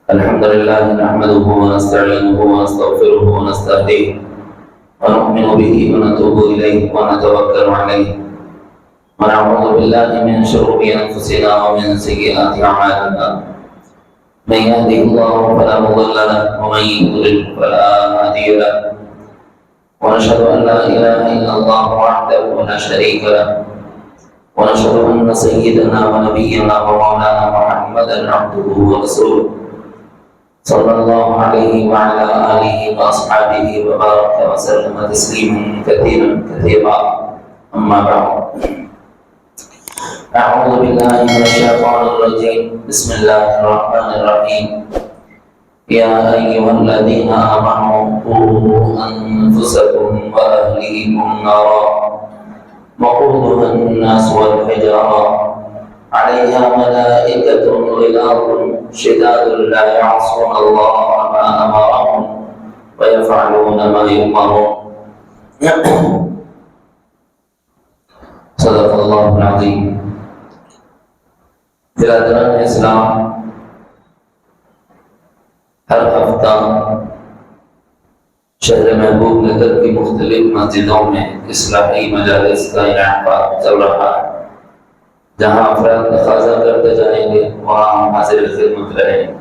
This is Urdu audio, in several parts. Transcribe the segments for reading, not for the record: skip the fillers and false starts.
الحمد لله نحمده ونستعينه ونستغفره ونستهديه ونؤمن به ونتوب إليه ونتوكل عليه ونعوذ بالله من شرور أنفسنا ومن سيئات أعمالنا من يهده الله فلا مضل له ومن يضلل فلا هادي له ونشهد أن لا إله إلا الله وحده لا شريك له ونشهد أن سيدنا ونبينا ومولانا محمدا عبده ورسوله صلى الله عليه وعلى آله وأصحابه وبارك وسلم تسليما كثيرا أما بعد أعوذ بالله من الشيطان الرجيم بسم الله الرحمن الرحيم يا أيها الذين آمنوا قوا أنفسكم وأهليكم نارا وقودها الناس والحجارة عليها ملائكة غلاظ شداد لا يعصون الله ما أمرهم ويفعلون ما يؤمرون صدق الله العظيم. برادران اسلام، ہر ہفتہ شہر محبوب نگر کی مختلف مسجدوں میں اصلاحی مجالس کا انعقاد چل رہا ہے، جہاں افراد تقاضا کرتے جائیں گے وہاں ہم حاضر خدمت رہیں گے۔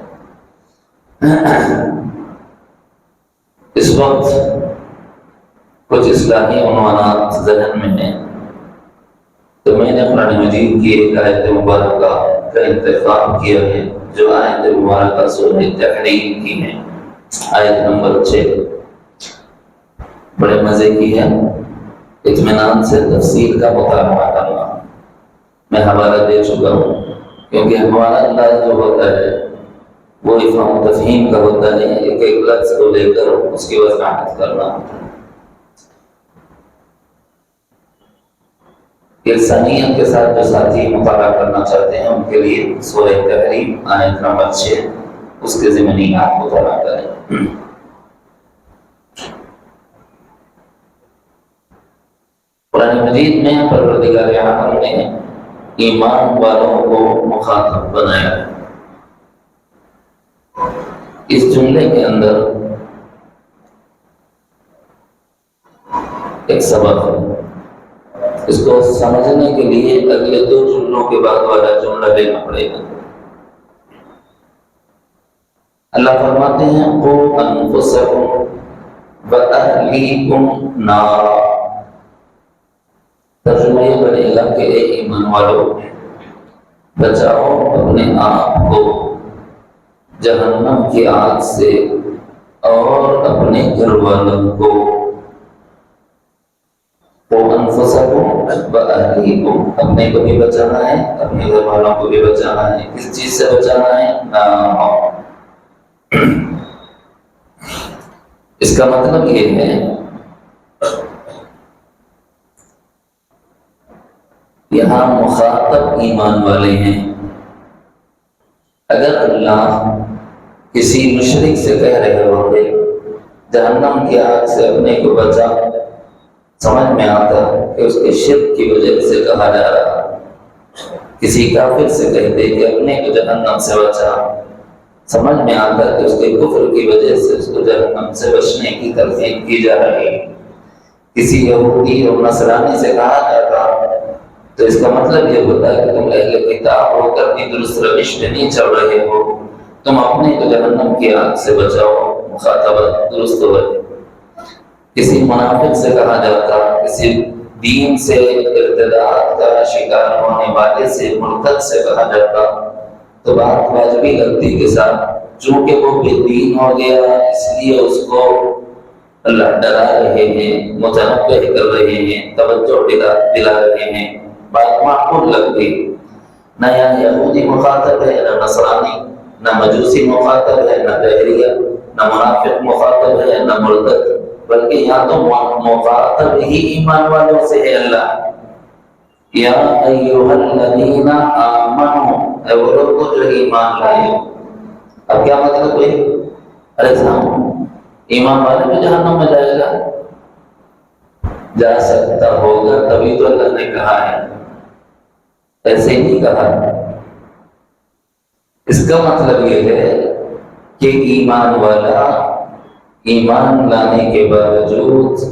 اس وقت کچھ اصلاحی عنوانات ذہن میں ہیں، تو میں نے قرآن مجید کی ایک آیت مبارکہ کا انتخاب کیا ہے جو آیت مبارکہ سورہ تحریم کی ہے، آیت نمبر 6 بڑے مزے کی ہے۔ اطمینان سے تفسیر کا مطالعہ کرنا، میں حوالہ دے چکا ہوں، کیونکہ ہمارا انداز جو ہوتا ہے وہ افہام و تفہیم کا ہوتا ہے، ایک ایک لفظ کو لے کر اس کی وضاحت کرنا ہوتا ہے۔ یکسانیت کے ساتھ جو ساتھی مطالعہ کرنا چاہتے ہیں ان کے لیے سورہ تحریم آیت نمبر 6 اس کے ضمنیات مطالعہ کریں۔ قرآن مجید میں پروردگار عالم نے ایمان والوں کو مخاطب بنایا ہے۔ اس جملے کے اندر ایک سبق ہے، اس کو سمجھنے کے لیے اگلے 2 جملوں کے بعد والا جملہ لینا پڑے گا۔ اللہ فرماتے ہیں قُوْ أَنفُسَكُمْ وَأَهْلِيكُمْ نَارًا، ترجمہ یہ بنے گا کہ اے ایمان والو، بچاؤ اپنے آپ کو جہنم کی آگ سے اور اپنے گھر والوں کو۔ انفسکم وأہلیکم، اپنے کو بھی بچانا ہے، اپنے گھر والوں کو بھی بچانا ہے۔ کس چیز سے بچانا ہے؟ نار۔ اس کا مطلب یہ ہے یہاں مخاطب ایمان والے ہیں۔ اگر اللہ کسی مشرک سے کہہ رہے ہوتے جہنم کی آگ سے اپنے کو بچا، سمجھ میں آتا کہ اس کے شرک کی وجہ سے کہا جا رہا۔ کسی کافر سے کہتے کہ اپنے کو جہنم سے بچا، سمجھ میں آتا کہ اس کے کفر کی وجہ سے اس کو جہنم سے بچنے کی تلقین کی جا رہی۔ کسی یہودی اور نصرانی سے کہا جاتا تو اس کا مطلب یہ ہوتا ہے کہ تم اہل کتاب ہو کر بھی درست روش پہ نہیں چل رہے ہو، تم اپنے کو جہنم کی آگ سے بچاؤ، مخاطبت درست ہو رہی۔ کسی منافق سے کہا جاتا، کسی دین سے ارتداد کا شکار ہونے والے سے، مرتد سے کہا جاتا تو بات واجبی لگتی کے ساتھ، چونکہ وہ بے دین ہو گیا اس لیے اس کو اللہ ڈرا رہے ہیں، متنبہ کر رہے ہیں، توجہ دلا رہے ہیں، بات معقول لگتی۔ نہ یہودی مخاطب ہے، نہ نصرانی، نہ مجوسی مخاطب ہے، نہ دہریہ، نہ منافق مخاطب ہے، نہ مرتد، بلکہ یہاں تو مخاطب ہی ایمان والوں سے ہے۔ اللہ یا ایھا الذین آمنوا، اے وہ لوگ جو ایمان لائے۔ اب کیا مطلب ہے؟ ارے صاحب ایمان والے بھی جہنم میں جائے گا؟ جا سکتا ہوگا، تبھی تو اللہ نے کہا ہے، ایسے ہی کہا اس کا مطلب یہ ہے کہ ایمان والا ایمان لانے کے باوجود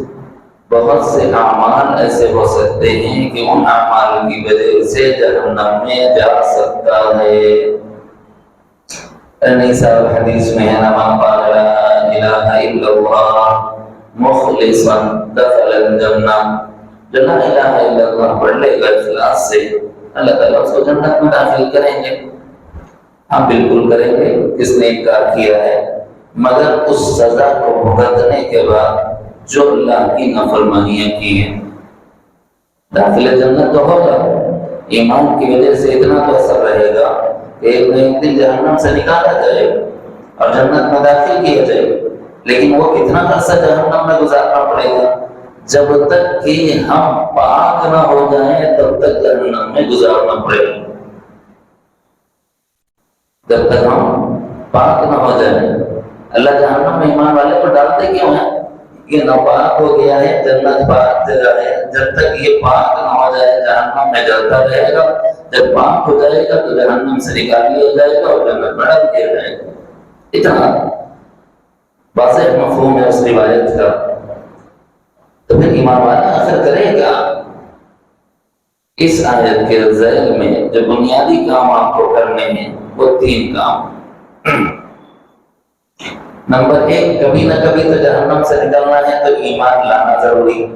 بہت سے اعمال ایسے ہو سکتے ہیں کہ ان اعمال کی وجہ سے جہنم میں جا سکتا ہے۔ صاحب حدیث میں ہے من قال لا الہ الا اللہ مخلصا دخل الجنہ، جو لا الہ الا اللہ پڑھ لے گا اخلاص سے، اللہ تعالیٰ اس کو جنت میں داخل کریں گے۔ ہم بالکل کریں گے، کس نے انکار کیا ہے؟ مگر اس سزا کو بھگتنے کے بعد جو اللہ کی نافرمانیاں کی ہیں، داخل جنت تو ہوگا، ایمان کی وجہ سے اتنا تو اثر رہے گا کہ ایک نہ ایک دن جہنم سے نکالا جائے اور جنت میں داخل کیا جائے، لیکن وہ کتنا عرصہ جہنم میں گزارنا پڑے گا؟ جب تک کہ ہم پاک نہ ہو جائیں تب تک جہنم میں گزارنا پڑے گا۔ جب تک ہم پاک نہ ہو جائیں، اللہ جہنم میں ایمان والے کو ڈالتے کیوں ہیں؟ یہ ناپاک ہو گیا ہے، جنت پاک جگہ ہے، جب تک یہ پاک نہ ہو جائے جہنم میں جلتا رہے گا، جب پاک ہو جائے گا تو جہنم سے نکال لیا جائے گا اور جنت میں ڈال دیا جائے گا۔ اتنا واضح مفہوم ہے اس روایت کا۔ تو پھر ایمان والا آخر کرے گا۔ اس آیت کے ذیل میں جو بنیادی کام آپ کو کرنے ہیں وہ 3 کام۔ نمبر 1، کبھی نہ کبھی تو جہنم سے نکلنا ہے تو ایمان لانا ضروری۔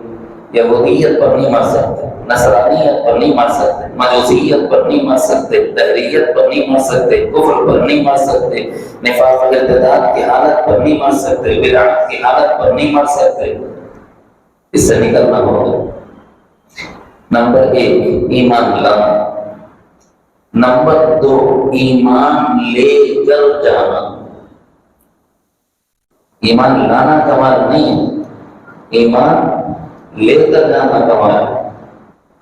یہودیت پر نہیں مر سکتے، نصرانیت پر نہیں مر سکتے، مجوسیت پر نہیں مر سکتے، دہریت پر نہیں مر سکتے، کفر پر نہیں مر سکتے، نفاق و ارتداد کی حالت پر نہیں مر سکتے، بدعت کی حالت پر نہیں مر سکتے۔ اس سے نکلنا ہوگا۔ نمبر 1، ایمان لانا۔ نمبر 2، ایمان لے کر جانا۔ ایمان لانا کمال نہیں ہے، ایمان لے کر جانا کمال ہے۔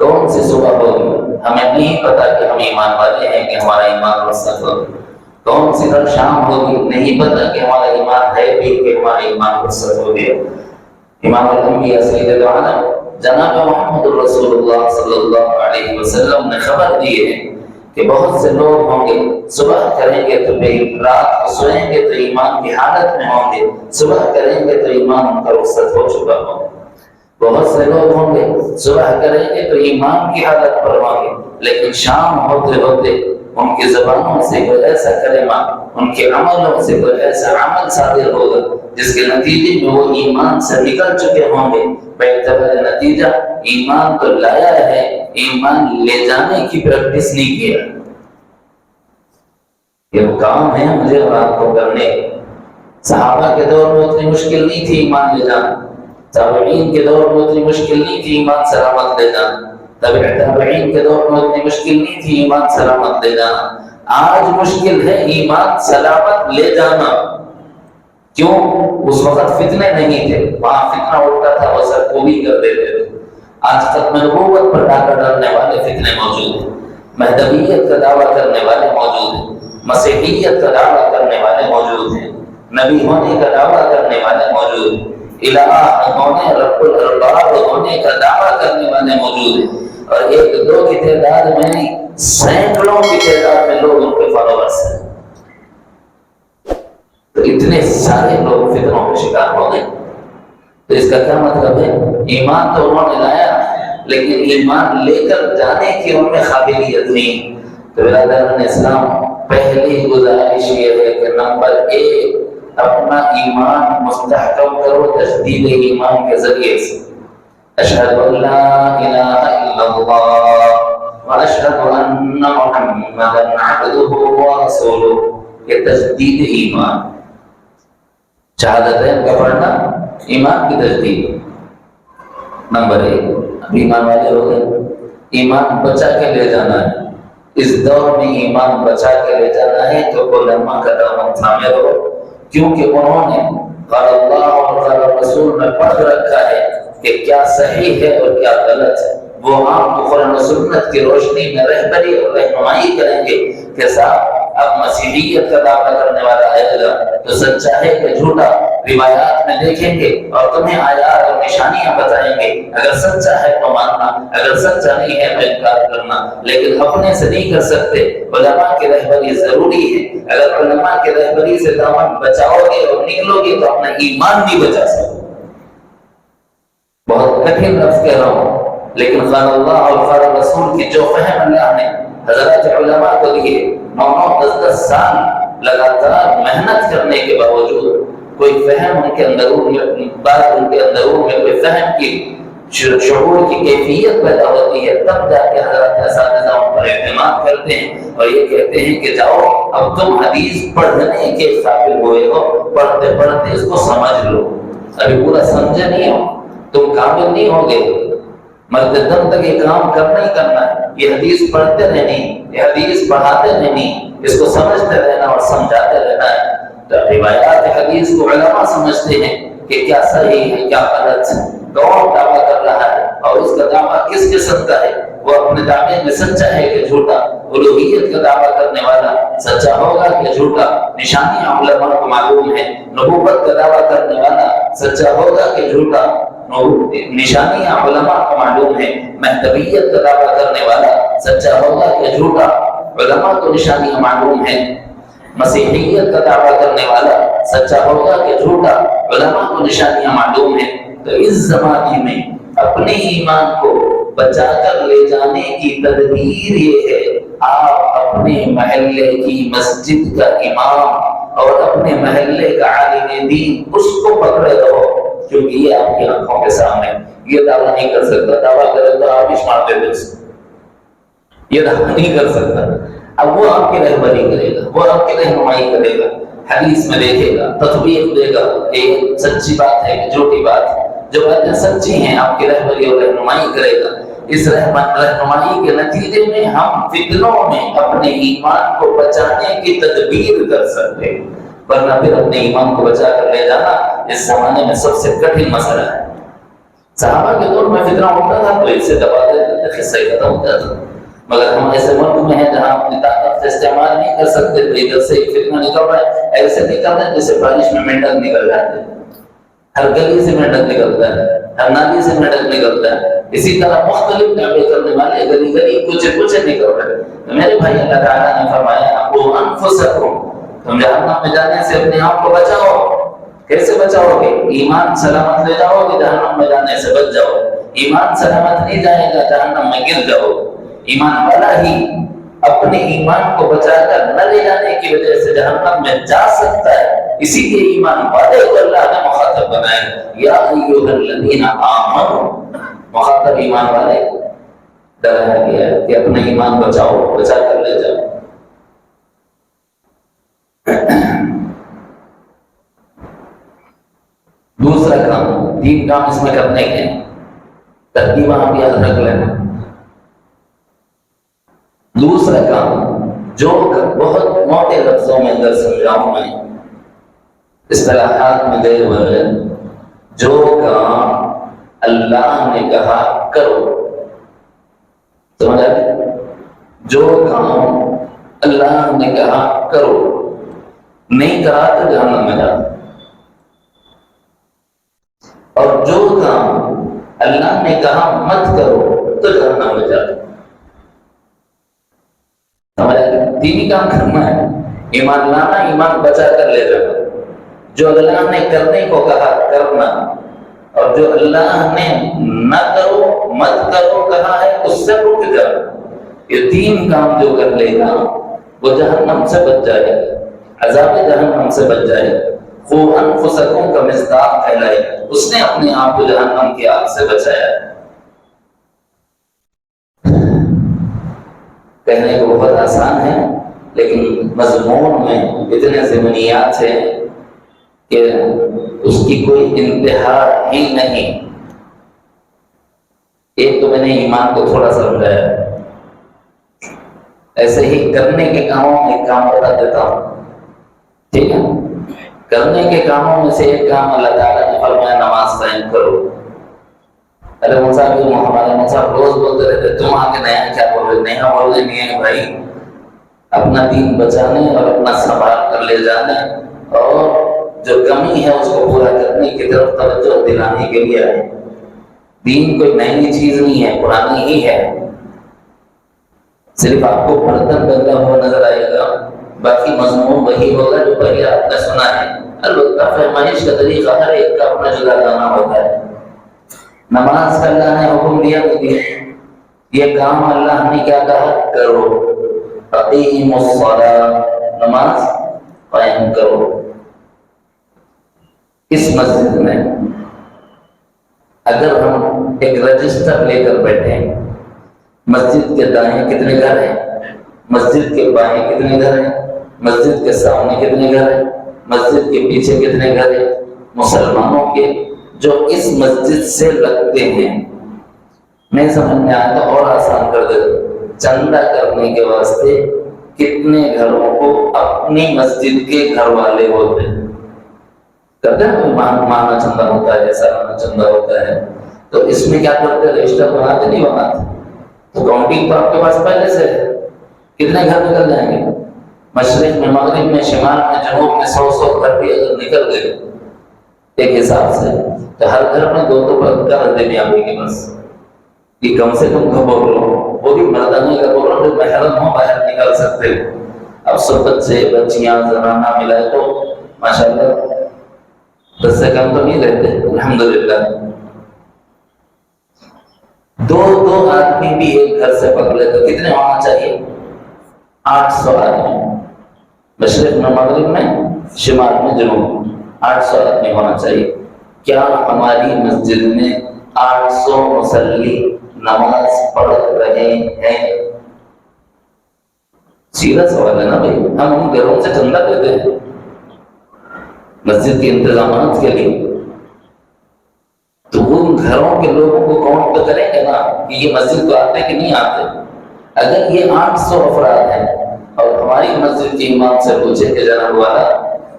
کون سی صبح ہوگی ہمیں نہیں پتا کہ ہم ایمان والے ہیں، کہ ہمارا ایمان رسخ ہوگا۔ کون سی شام ہوگی نہیں پتا کہ ہمارا ایمان ہے بھی، کہ ہمارا ایمان رسخ ہو گیا۔ امام الانبیاء سید عالم جناب محمد رسول اللہ صلی اللہ علیہ وسلم نے خبر دی ہے کہ بہت سے لوگ ہوں گے صبح کریں گے تو رات کو سوئیں گے تو ایمان کی حالت میں ہوں گے، صبح کریں گے تو ایمان ان کا رخصت ہو چکا ہوگا۔ بہت سے لوگ ہوں گے صبح کریں گے تو ایمان کی حالت پر ہوں گے، لیکن شام ہوتے ہوتے ان کی زبانوں سے کوئی ایسا کلمہ، ان کے عملوں سے کوئی ایسا عمل صادر ہوگا جس کے نتیجے میں وہ ایمان سے نکل چکے ہوں گے۔ باعتبار نتیجہ ایمان تو لایا ہے، ایمان لے جانے کی پریکٹس نہیں کیا۔ یہ کام ہے مجھے اور آپ کو کرنے۔ صحابہ کے دور میں اتنی مشکل نہیں تھی ایمان لے جانا، تابعین کے دور میں اتنی مشکل نہیں تھی ایمان سلامت لے جانا، تابعین کے دور میں اتنی مشکل نہیں تھی ایمان سلامت لے جانا۔ آج مشکل ہے ایمان سلامت لے جانا۔ کیوں؟ اس وقت فتنے نہیں تھے، وہاں فتنہ اٹھتا تھا وہ سب کو بھی کر دیتے تھے۔ آج ختم نبوت پر ڈاکہ ڈالنے والے فتنے موجود ہیں، مہدویت کا دعویٰ کرنے والے موجود ہیں، مسیحیت کا دعویٰ کرنے والے موجود ہیں، نبی ہونے کا دعویٰ کرنے والے موجود ہیں، الہ ہونے، رب الارباب ہونے کا دعویٰ کرنے والے موجود ہیں، اور 1-2 کی تعداد میں نہیں، سینکڑوں کی تعداد میں لوگ ان کے فالوورز ہیں۔ تو اتنے سارے لوگ فتنوں کے شکار ہو گئے۔ تو اس کا کیا مطلب ہے؟ ایمان تو انہوں نے لایا لیکن ایمان لے کر جانے کی ان میں قابلیت نہیں۔ تو برادران اسلام، پہلی گزارش یہ ہے کہ نمبر 1، اپنا ایمان مستحکم کرو تجدید ایمان کے ذریعے سے۔ اشہد ان لا الہ الا اللہ واشہد ان محمدا عبدہ ورسولہ، یہ تجدید ایمان۔ شہادتین کا پڑھنا ایمان کی تجدید۔ نمبر 1، اب ایمان والے ہو گئے، ایمان بچا کے لے جانا ہے۔ اس دور میں ایمان بچا کے لے جانا ہے تو علماء کا دامن تھامے رہو، کیونکہ انہوں نے قال اللہ اور قال رسول میں پڑھ رکھا ہے کہ کیا صحیح ہے اور کیا غلط ہے۔ وہ آپ کو قرآن و سنت کی روشنی میں رہبری اور رہنمائی کریں گے کہ صاحب اب مسیحیت کا دعویٰ کرنے والا آئے گا تو سچا ہے کہ جھوٹا روایات میں دیکھیں گے اور تمہیں آیات اور نشانیاں بتائیں گے. اگر سچا ہے تو ماننا، اگر سچا نہیں ہے تو انکار کرنا، لیکن اپنے سے نہیں کر سکتے. علماء کی رہبری ضروری ہے. اگر علماء کی رہبری سے دامن بچاؤ گے اور نکلو گے تو اپنا ایمان نہیں بچا سکتے. بہت کٹھن لفظ کہہ رہا ہوں، لیکن قال اللہ اور قال رسول کی جو فہم اللہ نے حضرات علماء کو دیے، 9-10 سال لگاتار محنت کرنے کے باوجود کوئی فہم ان کے اندرون میں کوئی فہم کی شعور کی کیفیت پیدا ہوتی ہے، تب جا کے حضرات اساتذہ پر اعتماد کرتے ہیں اور یہ کہتے ہیں کہ جاؤ اب تم حدیث پڑھنے کے قابل ہوئے ہو، پڑھتے پڑھتے اس کو سمجھ لو. ابھی پورا سمجھے نہیں ہو، تم کامل نہیں ہوگے. مرتے دم تک یہ کام کرنا ہی کرنا ہے. یہ حدیث پڑھتے رہنی، یہ حدیث پڑھاتے رہنی، اس کو سمجھتے رہنا اور سمجھاتے رہنا ہے. تو روایات حدیث کو علماء سمجھتے ہیں کہ کیا صحیح ہے کیا غلط ہے، کون دعویٰ کر رہا ہے اور اس کا دعویٰ کس قسم کا ہے. وہ اپنے دعوے میں سچا ہے کہ جھوٹا. الوہیت کا دعویٰ کرنے والا سچا ہوگا کہ جھوٹا. نشانیاں علماء کو معلوم ہے. نبوت کا دعویٰ کرنے والا سچا ہوگا کہ جھوٹا. نشانیاں علماء کو معلوم ہے. مہدویت کا دعویٰ کرنے والا سچا ہوگا کہ جھوٹا. علماء کو نشانیاں معلوم ہے. مسیحیت کا دعویٰ کرنے والا سچا ہوگا کہ جھوٹا. علماء کو نشانیاں معلوم ہیں. تو اس زمانے میں اپنے ایمان کو بچا کر لے جانے کی تدبیر یہ ہے، آپ اپنے محلے کی مسجد کا امام اور اپنے محلے کا عالم دین اس کو پکڑے رہو، کیونکہ یہ آپ کی آنکھوں کے سامنے. یہ دعویٰ نہیں کر سکتا، دعویٰ کرے تو آپ اشمار دے دیں، یہ دعویٰ نہیں کر سکتا. اب وہ آپ کی رہبری کرے گا، وہ آپ کی رہنمائی کرے گا، حدیث میں دیکھے گا، تطبیق دے گا کہ سچی بات ہے کہ جھوٹی بات ہے. جو باتیں سچی ہیں آپ کی رہبری اور رہنمائی کرے گا. اس رہنمائی کے نتیجے میں ہم فتنوں میں اپنے ایمان کو بچانے کی تدبیر کر سکتے ہیں، ورنہ پھر اپنے ایمان کو بچا کر لے جانا اس زمانے میں سب سے کٹھن مسئلہ ہے. صحابہ کے دور میں فتنہ ہوتا تھا تو اس سے دبا دیتے تھے، قصہ ہی ختم ہوتا تھا. مگر ہم ایسے ملک میں ہیں جہاں اپنی طاقت سے استعمال نہیں کر سکتے تو ادھر سے فتنہ نکل رہا ہے. ایسے نکل رہا ہے جیسے بارش میں مینڈک نکل جاتے ہیں. ہر گلی سے مینڈک نکلتا ہے، ہر نالی سے مینڈک نکلتا ہے. اسی طرح مختلف دعوے کرنے والے گلی گلی کچھ نکل رہے ہیں. تو میرے بھائی اللہ تعالیٰ نے فرمایا وہ انفسکم، تم جہنم میں جانے سے اپنے آپ کو بچاؤ. کیسے بچاؤ گے؟ ایمان سلامت لے جاؤ گے جہنم میں جانے سے بچ جاؤ. ایمان سلامت نہیں جائے گا جہنم میں گر جاؤ. ایمان والا ہی اپنے ایمان کو بچا کر نہ لے جانے کی وجہ سے جہنم میں جا سکتا ہے. اسی لیے ایمان والے کو اللہ نے مخاطب بنایا، یا ایھا الذین آمنوا. مخاطب ایمان والے ڈرایا گیا ہے کہ اپنا ایمان بچاؤ، بچا کر لے جاؤ. دوسرا کام، 3 کام اس میں کرنے کے ترتیبہ آپ یاد رکھ لینا. دوسرا کام جو بہت موٹے لفظوں میں اگر سمجھاؤں میں، اصطلاحات میں گئے ہوئے، جو کام اللہ نے کہا کرو. سمجھ آئے؟ جو کام اللہ نے کہا کرو، نہیں کرا تو جہنم میں جاؤ. اور جو کام اللہ نے کہا مت کرو تو جہنم میں جاؤ. سمجھ آئے؟ 3 ہی کام کرنا ہے. ایمان لانا، ایمان بچا کر لے جانا. جو اللہ نے کرنے کو کہا کرنا، اور جو اللہ نے نہ کرو مت کرو کہا ہے اس سے رک جاؤ. یہ 3 کام جو کر لے گا وہ جہنم سے بچ جائے گا، عذاب جہنم سے بچ جائے گا. قوا انفسکم کا مصداق کہلائے، اس نے اپنے آپ کو جہنم کی آگ سے بچایا. کہنے کو بہت آسان ہے لیکن مضمون میں اتنے ضمنیات ہیں کہ اس کی کوئی انتہا ہی نہیں. ایک تو میں نے ایمان کو تھوڑا سمجھایا، ایسے ہی کرنے کے کاموں میں ایک کام بتا دیتا ہوں. ٹھیک ہے؟ کرنے کے کاموں میں سے ایک کام اللہ تعالیٰ نے فرمایا نماز قائم کرو. ارے ہمارے صاحب روز بولتے رہتے، تم آ کے نیا کیا بول رہے؟ نیا بول رہے نہیں ہے بھائی. اپنا دین بچانے اور اپنا سنبھال کر لے جانے اور جو کمی ہے اس کو پورا کرنے کی طرف توجہ دلانے کے لیے آئے۔ دین کوئی نئی چیز نہیں ہے، پرانی ہی ہے، صرف آپ کو برتن بدلا ہوا نظر آئے گا، باقی مضمون وہی ہوگا جو پہلے آپ نے سنا ہے۔ البتہ فرمائش کا طریقہ ہر ایک کا اپنا جدا جانا ہوتا ہے۔ نماز کا اللہ نے حکم دیا تو دیا، یہ کام اللہ نے کیا کہا؟ کرو، اقیموا الصلاۃ، نماز قائم کرو۔ اس مسجد میں اگر ہم ایک رجسٹر لے کر بیٹھے، مسجد کے دائیں کتنے گھر ہیں، مسجد کے بائیں کتنے گھر ہیں، مسجد کے سامنے کتنے گھر ہیں، مسجد کے پیچھے کتنے گھر ہیں، مسلمانوں کے جو اس مسجد سے لگتے ہیں، میں سمجھ میں آیا تو اور آسان کر دے، چندہ کرنے کے واسطے کتنے گھروں کو اپنی مسجد کے گھر والے ہوتے ہیں، کرتے ہیں مانا چندہ ہوتا ہے، سالانہ چندہ ہوتا ہے، تو اس میں کیا کرتے ہیں؟ رجسٹر بناتے نہیں بناتے، تو کاؤنٹنگ تو آپ کے پاس پہلے سے ہے، کتنے گھر نکل جائیں گے، مشرق میں، مغرب میں، شمال میں، جنوب میں 100 گھر بھی اگر نکل گئے ایک حساب سے، تو ہر گھر میں 2 کر دینے آپ کے بس، کہ کم سے کم گھر بول رہا ہوں، وہ بھی مردانہ کا بول رہا ہوں، محرم ہو باہر نکال سکتے ہو۔ اب سب بچے بچیاں زنانہ ملائے تو ماشاءاللہ 10 سے کم تو نہیں رہتے، الحمدللہ۔ 2 آدمی بھی ایک گھر سے پکڑے تو کتنے ہونا چاہیے؟ 800 آدمی، مشرق میں، مغرب میں، شمال میں، جنوب میں 800 آدمی ہونا چاہیے۔ کیا ہماری مسجد میں 800 مصلی نماز پڑھ رہے ہیں؟ سیدھا سوال ہے نا بھائی، ہم ان گھروں سے چندہ دیتے ہیں مسجد کے انتظامات کے لیے، تو ان گھروں کے لوگوں کو کاؤنٹ تو کریں گے نا کہ یہ مسجد کو آتے کہ نہیں آتے۔ اگر یہ 800 افراد ہیں اور ہماری مسجد کے امام سے پوچھے کہ جناب والا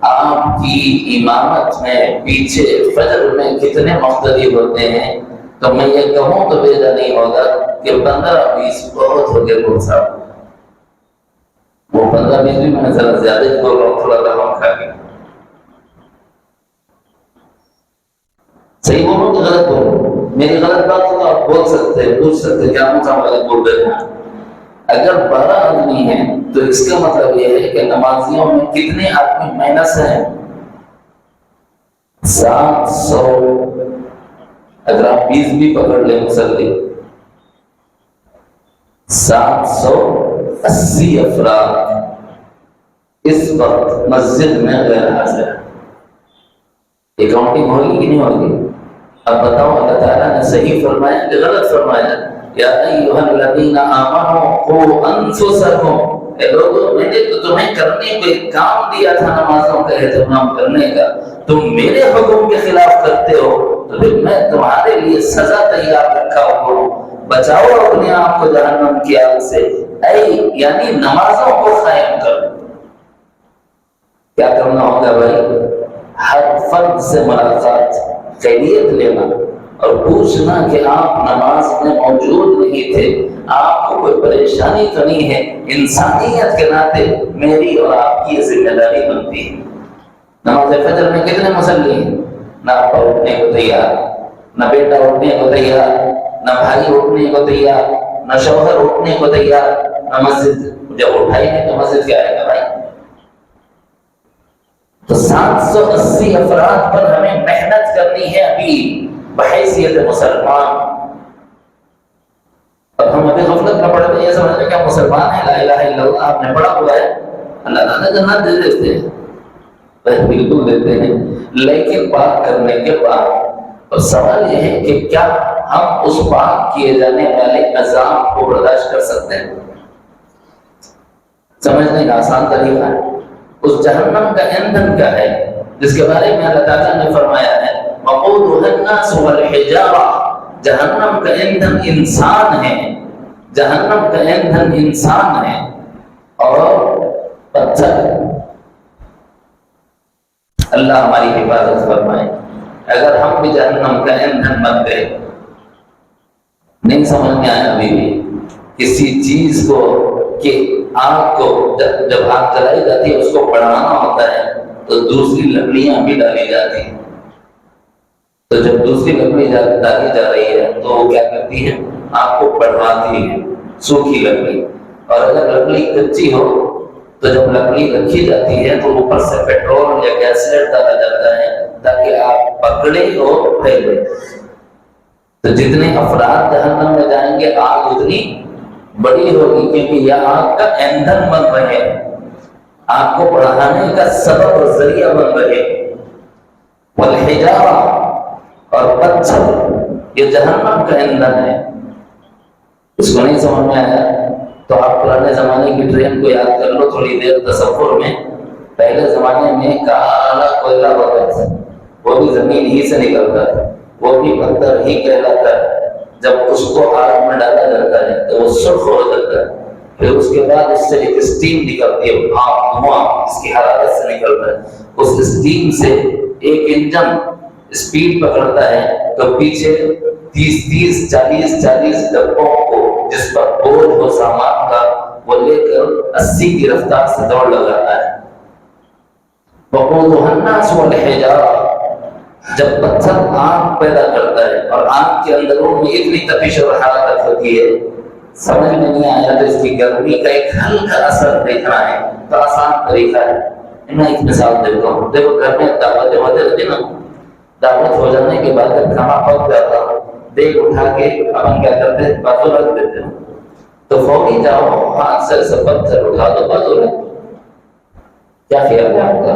آپ کی امامت میں پیچھے فجر میں کتنے مقتدی ہوتے ہیں، تو میں یہ کہوں تو بیجا نہیں ہوگا کہ 15-20 بہت ہو گئے بول صاحب، وہ 15-20 بھی میں ذرا زیادہ ہی بول رہا ہوں، تھوڑا رقم کھا کے صحیح بولوں کہ غلط بولوں؟ میری غلط بات ہو تو آپ بول سکتے ہیں، پوچھ سکتے ہیں کہ آپ مجھے غلط بول رہے ہیں۔ اگر 12 آدمی ہیں تو اس کا مطلب یہ ہے کہ نمازیوں میں کتنے آدمی مائنس ہیں؟ 700۔ اگر آپ 20 بھی پکڑ لیں مصلی، 780 افراد اس وقت مسجد میں غیر حاضر ہیں۔ یہ کاؤنٹنگ ہوگی کہ نہیں ہوگی؟ اب بتاؤ اللہ تعالیٰ نے صحیح فرمایا کہ غلط فرمایا؟ یا ایھا الذین آمنوا قوا انفسکم، اے لوگوں میں نے تو تمہیں کرنے کو ایک کام دیا تھا نمازوں کا اہتمام کرنے کا، تم میرے حکم کے خلاف کرتے ہو تو پھر میں تمہارے لیے سزا تیار رکھا ہوں، بچاؤ اپنے آپ کو جہنم کی آگ سے، اے یعنی نمازوں کو قائم کرو۔ کیا کرنا ہوگا بھائی؟ ہر فرد سے ملاقات، خیریت لینا اور پوچھنا کہ آپ نماز میں موجود نہیں تھے، آپ کو کوئی پریشانی تو نہیں ہے؟ انسانیت کے ناطے میری اور آپ کی یہ ذمہ داری بنتی ہے۔ نماز فجر میں کتنے مصلی ہیں؟ نہ ابا اٹھنے کو تیار، نہ بیٹا اٹھنے کو تیار، نہ بھائی اٹھنے کو تیار، نہ شوہر اٹھنے کو تیار، نہ مسجد، جب اٹھائی نہیں تو مسجد کیا آئے گا بھائی؟ تو 780 افراد پر ہمیں محنت کرنی ہے ابھی بحیثیت مسلمان، اور ہم ابھی غفلت میں پڑے ہیں، یہ سمجھتے ہیں کہ ہم مسلمان ہیں، لا الہ الا اللہ آپ نے پڑھا ہوا ہے، اللہ تعالیٰ جنت دے دیتے ہیں، بالکل دیتے ہیں، لیکن پاک کرنے کے بعد اور سوال یہ ہے کہ کیا ہم اس پاک کیے جانے والے عذاب کو برداشت کر سکتے ہیں؟ سمجھنے کا آسان طریقہ ہے، اس جہنم کا ایندھن کیا ہے جس کے بارے میں اللہ تعالیٰ نے فرمایا ہے وقودها الناس والحجارہ، جہنم کا ایندھن انسان ہے، جہنم کا ایندھن انسان ہے اور پتھر۔ اللہ ہماری حفاظت فرمائے۔ اگر ہم بھی جہنم کا ایندھن بن گئے، نہیں سمجھ میں آیا ابھی بھی کسی چیز کو کہ آگ کو جب آگ جلائی جاتی ہے اس کو بڑھانا ہوتا ہے تو دوسری لکڑیاں بھی ڈالی جاتی ہیں. تو جب دوسری لکڑی ڈالی جا رہی ہے تو وہ کیا کرتی ہے؟ آگ کو بڑھواتی ہے، سوکھی لکڑی. اور اگر لکڑی کچی ہو تو جب لکڑی رکھی جاتی ہے تو اوپر سے پیٹرول یا گیسلیٹ ڈالا جاتا ہے تاکہ آگ پکڑے اور پھیلے. تو جتنے افراد جہنم میں جائیں گے آگ اتنی بڑی ہوگی، کیونکہ یہ آگ کا ایندھن بن رہے ہیں، آگ کو بڑھانے کا سبب اور ذریعہ بن رہے. والحجارہ، اور پتھر یہ جہنم کا ایندھن ہے. اس کو نہیں سمجھ میں آیا تو آپ پرانے زمانے کی ٹرین کو یاد کر لو تھوڑی دیر تصور میں. پہلے زمانے میں کالا کوئلہ ہوتا تھا، وہ بھی زمین ہی سے نکلتا تھا، وہ بھی پتھر ہی کہلاتا ہے. جب اس کو آگ میں ڈالا جاتا ہے تو وہ سرخ ہو جاتا ہے. پھر اس کے بعد اس سے ایک اسٹیم نکلتی ہے، دھواں اس کی حرارت سے نکلتا ہے. اس اسٹیم سے ایک انجن اسپیڈ پکڑتا ہے تو پیچھے 30-40 ڈبوں کو جس پر بوجھ ہو سامان کا وہ لے کر 80 کی رفتار سے دوڑ لگاتا ہے. وقودها الناس والحجارہ، جب پتھر آگ پیدا کرتا ہے اور آگ کے اندروں میں اتنی تپش اور حرارت ہوتی ہے، سمجھ میں نہیں آیا تو اس کی گرمی کا ایک ہلکا اثر دیکھنا ہے تو آسان طریقہ ہے. میں ایک مثال دیتا ہوں. دیکھو گھر میں دعوتیں ہوتے رہتے نا، دعوت ہو جانے کے بعد جب کھانا پک جاتا دیکھ اٹھا کے اپن کیا کرتے بازو رکھ دیتے ہیں. تو فوری جاؤ ہاتھ سے ایسے پتھر اٹھا دو بازو رکھ. کیا خیال ہے آپ کا؟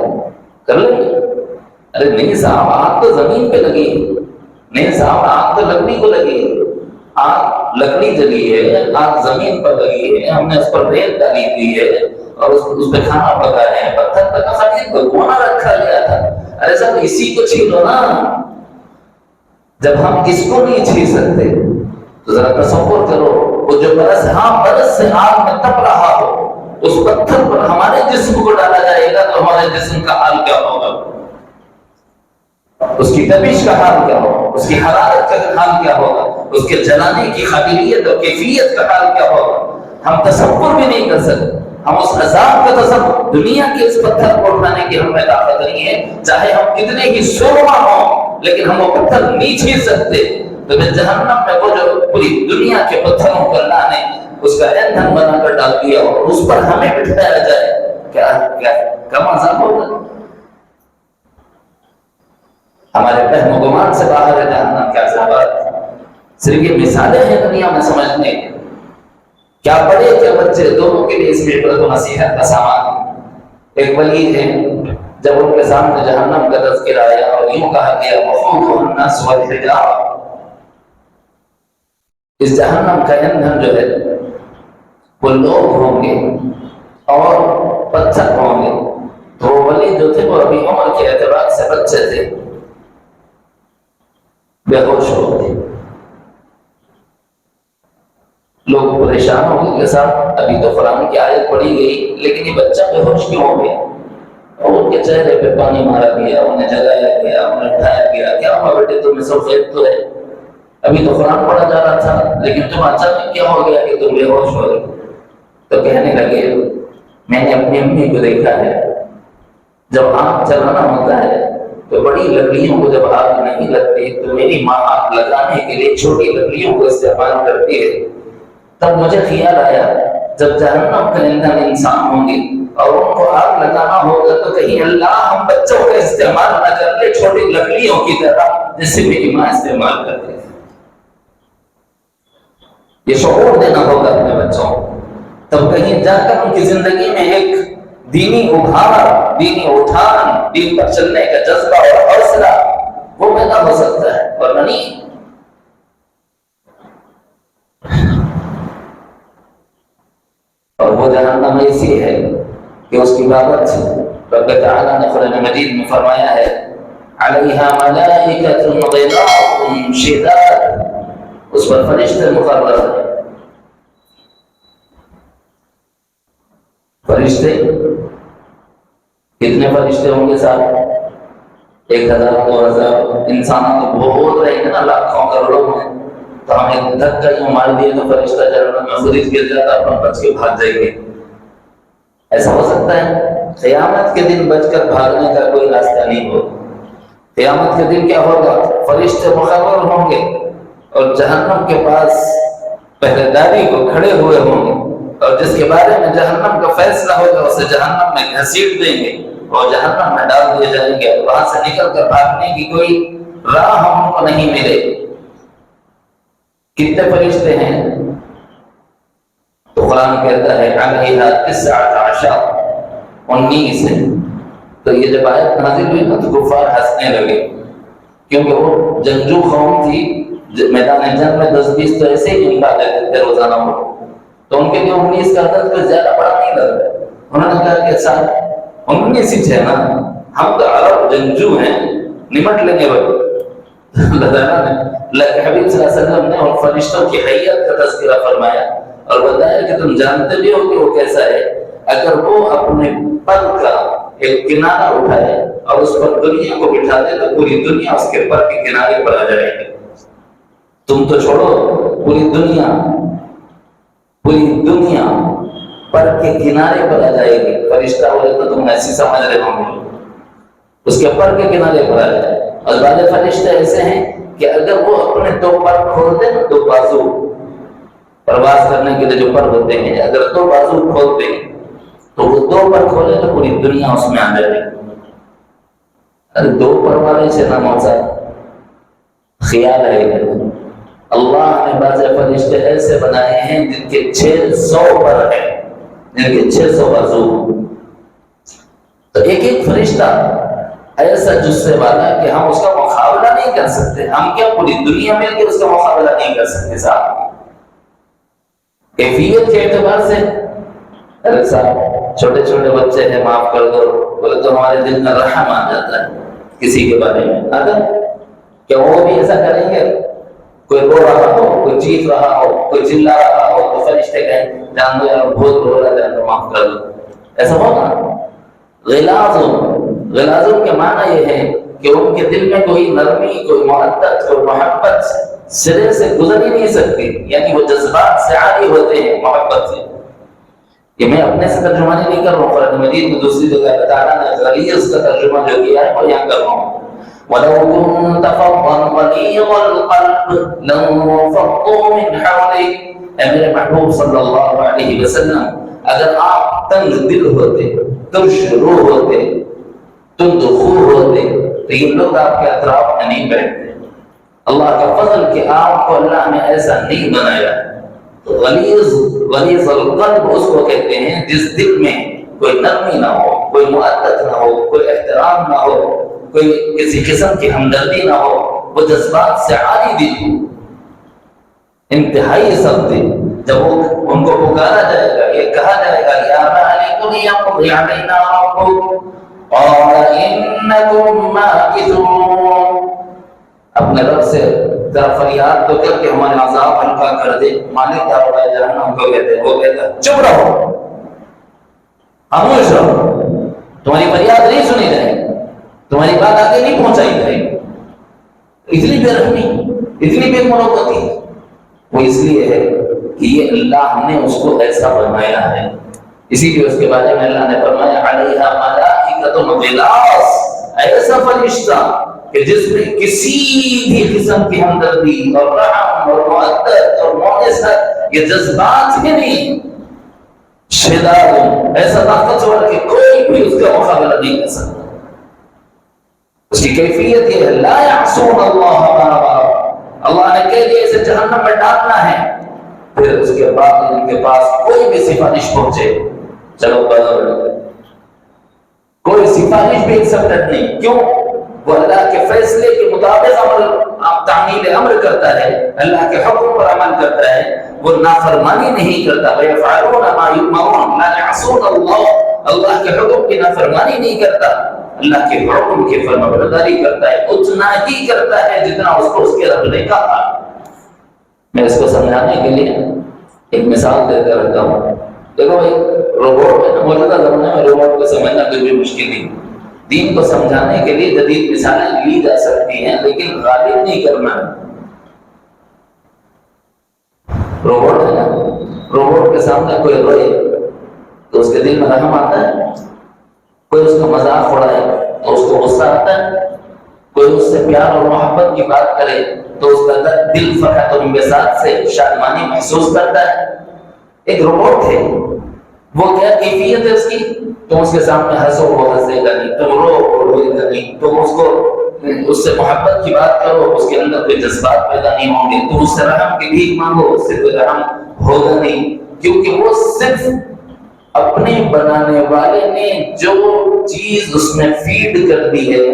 کر لیں گے؟ ارے نہیں صاحب، آگ تو زمین پہ لگی ہے. نہیں صاحب، آگ تو لکڑی کو لگی ہے. آگ لکڑی جلی ہے، آگ زمین پر لگی ہے، ہم نے اس پر ریت ڈالی ہوئی ہے اور اس پہ کھانا پکا ہے. پتھر تک خالی بھگونا رکھا گیا تھا. ارے صاحب اسی کو چھینو نا. جب ہم اس کو نہیں چھین سکتے تو ذرا تصور کرو وہ جو برس سے آگ میں تپ رہا ہو اس پتھر پر ہمارے جسم کو ڈالا جائے گا تو ہمارے جسم کا حال کیا ہوگا؟ اس کی تپش کا حال کیا ہوگا؟ اس کی حرارت کا حال کیا ہوگا؟ اس کے جلانے کی قابلیت اور کیفیت کا حال کیا ہوگا؟ ہم تصور بھی نہیں کر سکتے. ہم اس عذاب کا تصور، دنیا کے اس پتھر کو اٹھانے کی ہمیں طاقت نہیں ہے، چاہے ہم کتنے ہی سورما ہوں لیکن ہم وہ پتھر نہیں چھین سکتے. تو پھر جہنم میں وہ جو پوری دنیا کے پتھروں کو اللہ نے اس کا ایندھن بنا کر ڈال دیا اور اس پر ہمیں بٹھایا جائے، کیا کم عذاب ہوگا؟ ہمارے فہم و گمان سے باہر ہے جہنم کے عذابات. صرف یہ مثالیں ہیں دنیا میں سمجھنے کی. کیا بڑے کیا بچے دونوں کے لیے اس میں عبرت و نصیحت کا سامان. ایک ولی ہے، جب ان کے سامنے جہنم کا تذکرہ آیا اور یوں کہا گیا وقودها الناس والحجارہ، اس جہنم کا ایندھن جو ہے وہ لوگ ہوں گے اور پتھر ہوں گے. تو وہ ولی جو تھے وہ ابھی عمر کے اعتبار سے بچے تھے، بے ہوش ہو گئے. لوگ پریشان ہو گئے کہ صاحب ابھی تو قرآن کی آیت پڑھی گئی لیکن یہ بچہ بے ہوش کیوں ہو گیا؟ اور ان کے چہرے پہ پانی مارا گیا، انہیں جگایا گیا، انہیں اٹھایا گیا. کیا ہوا بیٹے تمہیں سب خیر تو ہے؟ ابھی تو قرآن پڑھا جا رہا تھا لیکن تم اچانک کیا ہو گیا کہ تم بے ہوش ہو گئے؟ تو کہنے لگے میں نے اپنی امی کو دیکھا ہے، جب آگ چلانا ہوتا ہے تو بڑی لکڑیوں کو جب آگ نہیں لگتی تو میری ماں آگ لگانے کے لیے چھوٹی لکڑیوں کو استعمال کرتی ہے. تب مجھے خیال آیا جب جہنم کا ایندھن انسان ہوں گے اور ان کو آگ لگانا ہوگا تو کہیں اللہ ہم بچوں کا استعمال نہ کر لے چھوٹی لکڑیوں کی طرح جسے میری ماں استعمال کرتی ہے. یہ شعور دینا ہوگا اپنے بچوں کو، تب کہیں جا کر ان کی زندگی میں ایک دینی ابھار، دینی اٹھان، دین پر چلنے کا جذبہ اور حوصلہ وہ پیدا ہو سکتا ہے. ورنہ نہیں. اور وہ جہنم ایسی ہے کہ اس کی بابت رب تعالیٰ نے قرآن مجید میں فرمایا ہے علیہا ملائکۃ غلاظ شداد، اس پر فرشتے مقرر ہیں. فرشتے کتنے فرشتے ہوں گے صاحب؟ 1000 2000 انسانوں تو بہت رہے ہیں نا، لاکھوں کروڑوں میں. تو ہم ایک دھکا یوں مار دیے تو فرشتہ جہنم میں خود ہی گر جاتا، اپنا بچ کے بھاگ جائیں گے. ایسا ہو سکتا ہے؟ قیامت کے دن بچ کر بھاگنے کا کوئی راستہ نہیں ہوگا۔ قیامت کے دن کیا ہوگا؟ فرشتے مقرر ہوں گے اور جہنم کے پاس پہرے داری کو کھڑے ہوئے ہوں گے، اور جس کے بارے میں جہنم کا فیصلہ ہوگا اسے جہنم میں گھسیٹ دیں گے اور جہنم میں ڈال دیے جائیں گے۔ وہاں سے نکل کر بھاگنے کی کوئی راہ ہم کو نہیں ملے۔ کتنے فرشتے ہیں؟ تو قرآن کہتا ہے علیہا 19 ہے۔ تو یہ جب آیت نازل ہوئی نا تو کفار ہنسنے لگے، کیونکہ وہ جنگجو قوم تھی، میدان جنگ میں 10-20 تو ایسے ہی نکال دیتے تھے روزانہ وہ، تو ان کے لیے 19 کا عدد کوئی زیادہ بڑا نہیں لگ رہا۔ انہوں نے کہا کہ سر 19 ہی ہے نا، ہم تو عرب جنگجو ہیں، نمٹ لیں گے بھائی۔ اللہ تعالیٰ نے حبیب صلی اللہ علیہ وسلم نے ان فرشتوں کی حیت کا تذکرہ فرمایا اور بتایا کہ تم جانتے بھی ہو کہ وہ کیسا ہے۔ اگر وہ اپنے پر کا ایک کنارہ اٹھائے اور اس پر دنیا کو بٹھا دے تو پوری دنیا اس کے پر کے کنارے پر آ جائے گی۔ تم تو چھوڑو، پوری دنیا پر کے کنارے پر آ جائے گی۔ فرشتہ بولے تو تم ایسی سمجھ رہے ہوں گے، اس کے پر کے کنارے پر آ جائے۔ اور بعض فرشتے ایسے ہیں کہ اگر وہ اپنے 2 پر کھول دیں، 2 بازو پرواز کرنے کے لیے جو پر ہوتے ہیں، اگر 2 بازو کھول دیں تو وہ 2 پر کھولے تو پوری دنیا اس میں آ جائے گی۔ ارے 2 پر والے سے نہ موسا خیال ہے۔ اللہ نے بعض فرشتے ایسے بنائے ہیں جن کے 600 پر ہیں، جن کے 600 بازو۔ تو ایک فرشتہ ایسا جسے والا کہ ہم اس کا مقابلہ نہیں کر سکتے۔ ہم کیا پوری دنیا مل کے اس کا مقابلہ نہیں کر سکتے صاحب۔ کیفیت کے اعتبار سے ارے صاحب چھوٹے چھوٹے بچے ہیں، معاف کر دو بولے تو ہمارے دل میں رحم آ جاتا ہے کسی کے بارے میں۔ اگر کیا وہ بھی ایسا کریں گے؟ کوئی رو رہا ہو، کوئی چیخ رہا ہو، کوئی چلا رہا ہو تو فرشتے کہیں جان دو یار بہت رو رہا ہے تو معاف کر دو، ایسا ہوگا؟ غلاظ کے معنی یہ ہے کہ ان کے دل میں کوئی نرمی، کوئی محبت، کوئی محبت سرے سے گزر ہی نہیں سکتی، یعنی وہ جذبات سے عاری ہوتے ہیں محبت سے۔ یہ میں اپنے سے ترجمہ نہیں کر رہا ہوں، قرآن مجید میں دوسری جگہ اللہ تعالیٰ نے غلیظ کا ترجمہ جو کیا ہے وہ یہاں کر رہا ہوں۔ وَلَوْ كُنْتَ فَظًّا غَلِيظَ الْقَلْبِ لَانفَضُّوا مِنْ حَوْلِكَ، اے میرے محبوب صلی اللہ علیہ وسلم، اگر آپ تنگ دل ہوتے، ترش روح ہوتے، تند خو ہوتے تو یہ لوگ آپ کے اطراف میں نہیں بیٹھتے۔ اللہ کا فضل کہ آپ کو اللہ نے ایسا نہیں بنایا۔ تو غلیظ القلب اس کو کہتے ہیں جس دل میں کوئی نرمی نہ ہو، کوئی مؤدت نہ ہو، کوئی احترام نہ ہو، کوئی کسی قسم کی ہمدردی نہ ہو، وہ جذبات سے عاری دل ہو، انتہائی سخت دل۔ جب ان کو پکارا جائے گا، یہ کہا جائے گا یا مالک لیقضی علینا ربک قال انکم ماکثون، اپنے رب سے ذرا فریاد تو کر کے ہمارے عذاب ہلکا کر دے۔ مالک داروغہ جہنم کو کہتے ہیں، وہ کہتا ہے چپ رہو، خاموش رہو، تمہاری فریاد نہیں سنی جائے، تمہاری بات آگے نہیں پہنچائی جائے۔ اتنی بے رحمی، اتنی بے مروتی، وہ اس لیے ہے کہ یہ اللہ نے اس کو ایسا بنایا ہے۔ اسی لیے اس کے بارے میں اللہ نے فرمایا علیہا ملائکۃ غلاظ، ایسا فرشتہ کہ جس میں کسی بھی قسم کی ہمدردی اور رحم اور مودت اور مونست یہ جذبات ہی نہیں، شداد، ایسا طاقتور کہ کوئی بھی اس کا مقابلہ نہیں کر سکتا۔ اس کی کیفیت یہ ہے لا یعصون اللہ ما امرهم، اللہ نے کہہ دیا اسے جہنم میں ڈالنا ہے، پھر اس کے بعد ان کے پاس کوئی بھی سفارش پہنچے چلو بدل، کوئی سفارش بھی ایکسپٹڈ نہیں۔ کیوں؟ وہ اللہ کے فیصلے کے مطابق تعمیل امر کرتا ہے، اللہ کے حکم پر عمل کرتا ہے، وہ نافرمانی نہیں کرتا۔ وَيَفْعَلُونَ مَا يُؤْمَرُونَ، لَا يَعْصُونَ اللَّهَ، اللہ کے حکم کی نافرمانی نہیں کرتا، اللہ کے حکم کی فرمانبرداری کرتا ہے، اتنا ہی کرتا ہے جتنا اس کو اس کے رب نے کہا۔ میں اس کو سمجھانے کے لیے ایک مثال دیتا رہتا ہوں۔ دیکھو بھائی، روبوٹ ہے، موجودہ زمانے میں روبوٹ کو سمجھنا کوئی بھی مشکل نہیں۔ دین کو سمجھانے کے لیے جدید مثالیں لی جا سکتی ہیں، لیکن غالب نہیں کرنا۔ روبوٹ ہے نا، روبوٹ کے سامنے کوئی روئے تو تو اس کے دل میں رحم آتا ہے؟ کوئی اس کا مذاق اڑائے تو اس کو غصہ آتا ہے؟ کوئی اس سے پیار اور محبت کی بات کرے تو اس کا دل فرحت اور انبساط سے شادمانی محسوس کرتا ہے؟ ایک روبوٹ ہے، وہ کیا کیفیت ہے اس کی؟ تم اس کے سامنے ہنسو وہ ہنسے گا نہیں، تم رو وہ روئے گا نہیں، تم اس سے محبت کی بات کرو اس کے اندر کوئی جذبات پیدا نہیں ہوں گے، تم اس سے رحم کی بھیک مانگو اس سے کوئی رحم ہوگا نہیں، کیونکہ وہ صرف اپنے بنانے والے نے جو چیز اس میں فیڈ کر دی ہے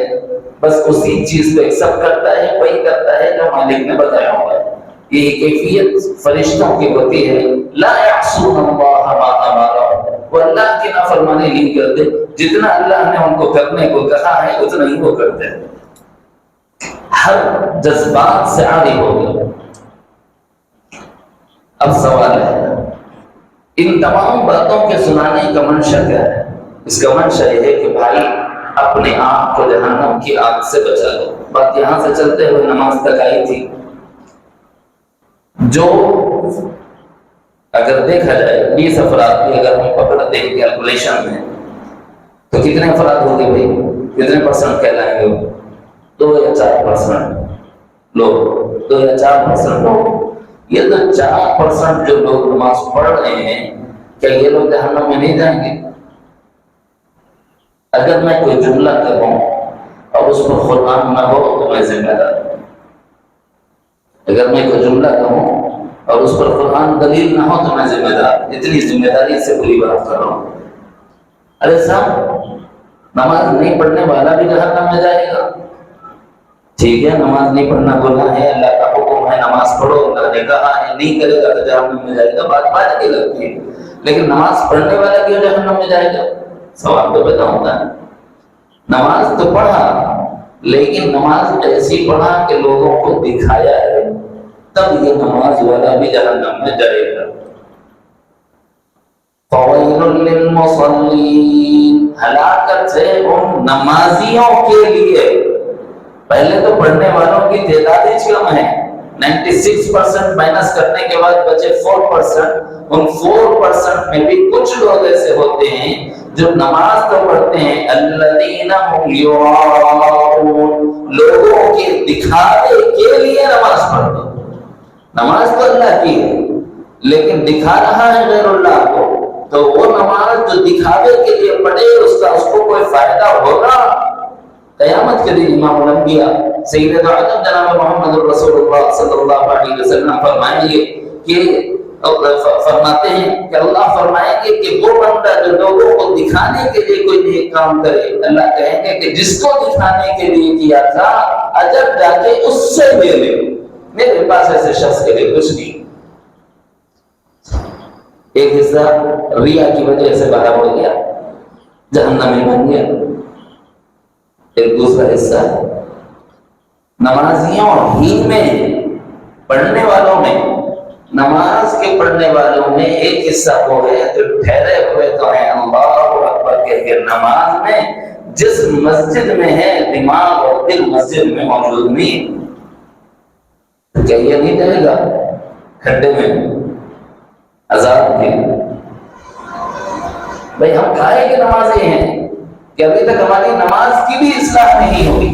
بس اسی چیز کو ایکسپٹ کرتا ہے، وہی کرتا ہے جو مالک نے بتایا ہوا ہے۔ یہ کیفیت فرشتوں کی ہوتی ہے، لا یعصون اللہ ما امرهم، وہ اللہ کی نافرمانی نہیں کرتے، جتنا اللہ نے ان کو کرنے کو کہا ہے اتنا ہی وہ کرتے ہیں، ہر جذبات سے عاری ہو گئے۔ اب سوال ہے ان تمام باتوں کے سنانے کا منشا کیا ہے؟ اس کا منشا یہ ہے کہ بھائی اپنے آپ کو جہنم کی آگ سے بچا لو۔ بات یہاں سے چلتے ہوئے نماز تک آئی تھی۔ جو اگر دیکھا جائے 20 افراد کی اگر ہم پکڑتے ہیں کیلکولیشن میں تو کتنے افراد ہوگے بھائی؟ کتنے پرسنٹ کہلائیں گے؟ 2 یا 4% لوگ، 2 یا 4% لوگ۔ یہ تو 4% جو لوگ نماز پڑھ رہے ہیں کیا یہ لوگ جہنم میں نہیں جائیں گے؟ اگر میں کوئی جملہ کہوں اور اس پر قرآن نہ ہو تو میں ذمہ دار ہوں۔ اگر میں کوئی جملہ کہوں اور اس پر قرآن دلیل نہ ہو تو میں ذمہ دار ہوں۔ اتنی ذمہ داری سے بری بات کر رہا ہوں۔ ارے صاحب نماز نہیں پڑھنے والا بھی جہنم میں جائے گا؟ ٹھیک ہے، نماز نہیں پڑھنا گناہ ہے، اللہ کا حکم ہے نماز پڑھو، اللہ نے کہا ہے، نہیں کرے گا تو جہنم میں جائے گا، بات کی لگتی ہے، لیکن نماز پڑھنے والا کیوں جہنم میں جائے گا؟ سوال تو پیدا ہوتا ہے۔ نماز تو پڑھا لیکن نماز ایسی پڑھا کہ لوگوں کو دکھایا ہے، تب یہ نماز والا بھی جہنم میں جائے گا۔ فَوَيْلٌ لِّلْمُصَلِّينَ، ہلاکت ہے ان نمازیوں کے لیے۔ پہلے تو پڑھنے والوں کی تعداد ہی کم ہے، 96% مائنس کرنے کے بعد بچے 4%۔ ان 4% میں بھی کچھ لوگ ایسے ہوتے ہیں جو نماز تو پڑھتے ہیں، الذین هم یراؤون، لوگوں کے دکھاوے کے لیے نماز پڑھتے ہیں۔ نماز تو اللہ کی ہے لیکن دکھا رہا ہے غیر اللہ کو، تو وہ نماز جو دکھاوے کے لیے پڑھے اس کو کوئی فائدہ ہوگا؟ قیامت کے دن امام الانبیاء سید اعظم جناب محمد رسول اللہ صلی اللہ علیہ وسلم فرمائیں گے کہ فرماتے ہیں کہ اللہ فرمائیں گے کہ وہ بندہ جو لوگوں کو دکھانے کے لیے کوئی نیک کام کرے، اللہ کہیں گے کہ جس کو دکھانے کے لیے کیا تھا اجب جا کے اس سے لے لے، میرے پاس ایسے شخص کے لیے کچھ نہیں۔ ایک حصہ ریا کی وجہ سے باہر ہو گیا، جہنمی بن گیا۔ ایک دوسرا حصہ نمازیوں ہی میں، پڑھنے والوں میں، نماز کے پڑھنے والوں میں ایک حصہ وہ ہے جو ٹھہرے ہوئے تو ہیں اللہ اکبر کہہ کے نماز میں، جس مسجد میں ہے دماغ اور دل مسجد میں موجود نہیں، کیا یہ نہیں جائے گا کھڈے میں عذاب کے؟ بھائی ہم کھائے کے نمازی ہیں کہ ابھی تک ہماری نماز کی بھی اصلاح نہیں ہوئی،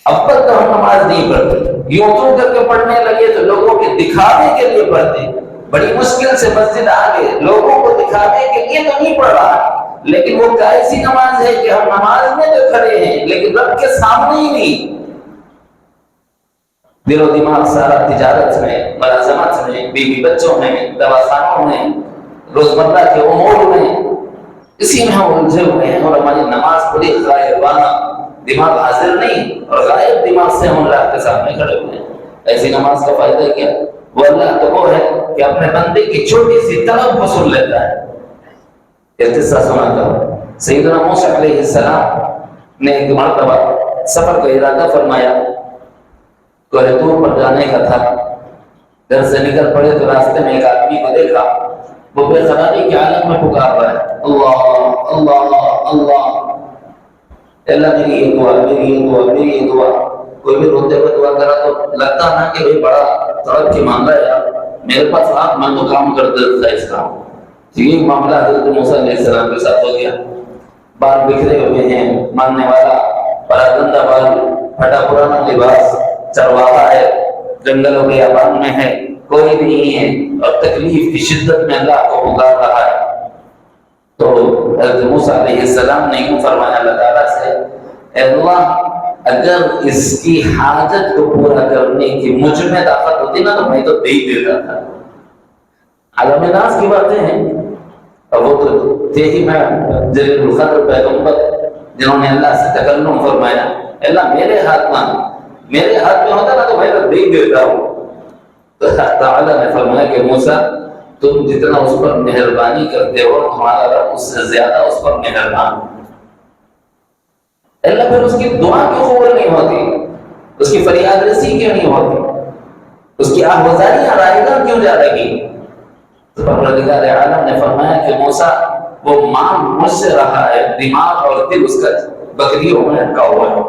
اب تک تو ہم نماز نہیں پڑھتے، یوں تو کر کے پڑھنے لگے تو لوگوں کے دکھاوے کے لیے پڑھتے، بڑی مشکل سے مسجد آ گئے، لوگوں کو دکھاوے کے لیے تو نہیں پڑھ رہا، لیکن وہ ایسی نماز ہے کہ ہم نماز میں تو کھڑے ہیں لیکن رب کے سامنے ہی نہیں۔ دل و دماغ سارا تجارت میں، ملازمت میں، بیوی بچوں میں، دواخانوں میں، روزمرہ کے امور میں، اسی میں ہم الجھے ہوئے ہیں، اور ہماری نماز پوری غائبانہ، دماغ حاضر نہیں اور غائب دماغ سے ہم اللہ کے سامنے کھڑے ہوئے ہیں۔ ایسی نماز کا فائدہ کیا؟ وہ اللہ تو وہ ہے کہ اپنے بندے کی چھوٹی سی طلب کو سن لیتا ہے۔ یہ قصہ سنا تھا، سیدنا موسیٰ علیہ السلام نے ایک مرتبہ سفر کا ارادہ فرمایا، کوہ طور پر جانے کا تھا، گھر سے نکل پڑے تو راستے میں ایک آدمی کو دیکھا، وہ بے قراری کے عالم میں پکار رہا ہے، اللہ اللہ اللہ، اللہ میری یہ دعا، میری یہ دعا، میری یہ دعا۔ کوئی بھی روتے ہوئے دعا کرا تو لگتا نا کہ بھئی بڑا تڑپ کے مانگ رہا ہے، میرے پاس آپ میں تو کام کر دیتا اس کا، یہ معاملہ حضرت موسیٰ علیہ السلام کے ساتھ ہو گیا. بال بکھرے ہوئے ہیں، ماننے والا بڑا گندا بال، پھٹا پرانا لباس، چرواہا ہے، جنگلوں کے بیابان میں ہے، کوئی نہیں ہے، اور تکلیف کی شدت میں اللہ کو پکار رہا ہے. تو حضرت موسیٰ علیہ السلام نے یوں فرمایا اللہ تعالیٰ سے، اے اللہ اگر اس کی حاجت کو پورا کرنے کی مجھ میں طاقت ہوتی نا تو میں تو دے ہی دیتا تھا. عالم ناس کی باتیں ہیں، اور وہ تو تھے ہی میں جلیل القدر پیغمبر جنہوں نے اللہ سے تکلم فرمایا. اللہ میرے ہاتھ میں ہوتا نا تو میں تو دے ہی دیتا ہوں. تو اللہ تعالیٰ نے فرمایا کہ موسیٰ تم جتنا اس پر مہربانی کرتے ہو تمہارا رب اس سے زیادہ اس پر مہربان. اللہ پھر اس کی دعا کیوں قبول نہیں ہوتی، اس کی فریاد رسی کیوں نہیں ہوتی، اس کی آہوازاریاں رائے گاہ کیوں جا رہی؟ تو پروردگار عالم نے فرمایا کہ موسیٰ وہ مانگ مجھ سے رہا ہے، دماغ اور دل اس کا بکریوں میں اٹکا ہوا ہے.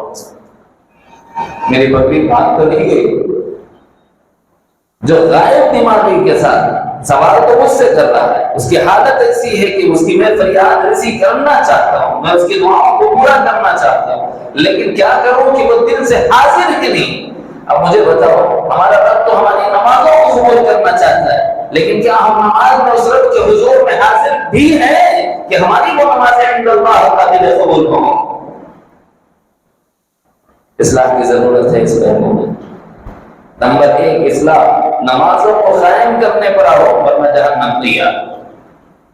میری بکری بات تو نہیں گئی، جو غائب دماغی کے ساتھ سوال تو مجھ سے کر رہا ہے، اس کی حالت ایسی ہے کہ اس کی میں فریاد رسی کرنا چاہتا ہوں، میں اس کی دعاؤں کو پورا کرنا چاہتا ہوں، لیکن کیا کروں کہ وہ دل سے حاضر ہی نہیں. اب مجھے بتاؤ، ہمارا رب تو ہماری نمازوں کو قبول کرنا چاہتا ہے، لیکن کیا ہم نماز میں اس رب کے حضور میں حاضر بھی ہیں کہ ہماری وہ نمازیں عند اللہ قابل قبول ہوں؟ اصلاح کی ضرورت ہے اس پہلو میں. نمبر 1 اصلاح، نمازوں کو قائم کرنے پر آؤ ورنہ جہنم تیار.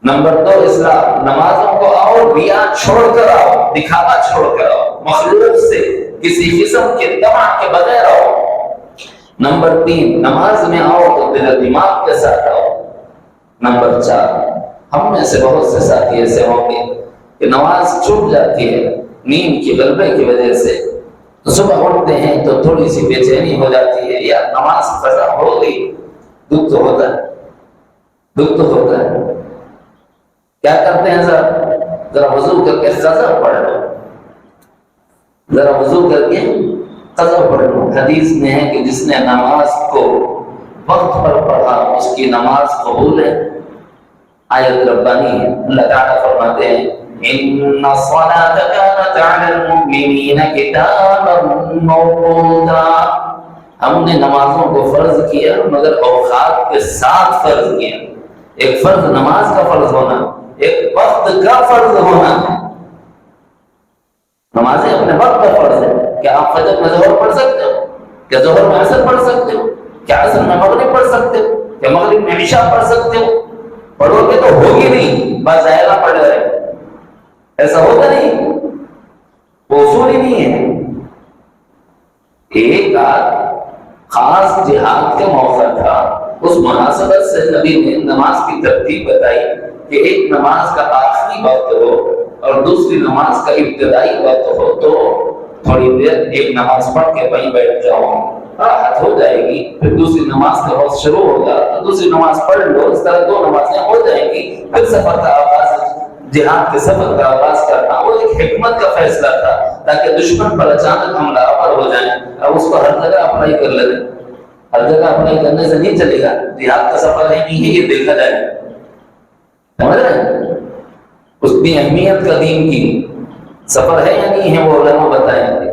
نمبر 2 اصلاح، نمازوں کو آؤ ریا چھوڑ کر آؤ، دکھاوا چھوڑ کر آؤ، مخلوق سے کسی قسم کے طمع کے بغیر آؤ. نمبر 3 نماز میں آؤ تو دل و دماغ کے ساتھ آؤ. نمبر 4 ہم میں سے بہت سے ساتھی ایسے ہوں گے کہ نماز چھوٹ جاتی ہے نیند کی غلبے کی وجہ سے، تو صبح اٹھتے ہیں تو تھوڑی سی بے چینی ہو جاتی ہے، یا نماز قضا ہو گئی، دکھ تو ہوتا ہے. کیا کرتے ہیں ذرا وضو کر کے قضا پڑھ لو، حدیث میں ہے کہ جس نے نماز کو وقت پر پڑھا اس کی نماز قبول ہے. آیت ربانی ہے، اللہ تعالیٰ فرماتے ہیں ان الصلاۃ کانت علی المؤمنین کتابا موقوتا. ہم نے نمازوں کو فرض کیا مگر اوقات کے ساتھ فرض کیا. ایک فرض نماز کا فرض ہونا، ایک وقت کا فرض ہونا ہے. نمازیں اپنے وقت کا فرض ہے. کیا آپ فجر میں ظہر پڑھ سکتے ہو؟ کیا ظہر میں عصر پڑھ سکتے ہو؟ کیا عصر میں مغرب پڑھ سکتے ہو؟ کیا مغرب میں عشاء پڑھ سکتے ہو؟ پڑھو گے تو ہوگی نہیں، بس ظاہرہ پڑھ رہے، ایسا ہوتا نہیں، وہ اصول ہی نہیں ہے. ایک خاص جہاد کا موقع تھا، اس مناسبت سے نبی نے نماز کی ترتیب بتائی کہ ایک نماز کا آخری وقت ہو اور دوسری نماز کا ابتدائی وقت ہو، تو تھوڑی دیر ایک نماز پڑھ کے وہیں بیٹھ جاؤ، راحت ہو جائے گی. پھر دوسری نماز کا وقت شروع ہوگا تو دوسری نماز پڑھ لو. اس طرح 2 نمازیں ہو جائیں گی. پھر سفر کا آغاز، جہاد کے سفر کا آغاز کرنا وہ ایک حکمت کا فیصلہ تھا تاکہ دشمن پر اچانک حملہ آور ہو جائیں. اب اس کو ہر جگہ اپلائی کر لیتے، ہر جگہ اپلائی کرنے سے نہیں چلے گا. جہاد کا سفر ہے نہیں ہے یہ دیکھا جائے، سمجھ رہے ہیں؟ اس کی اہمیت کا دین کی سفر ہے یا نہیں ہے وہ علماء بتائیں گے.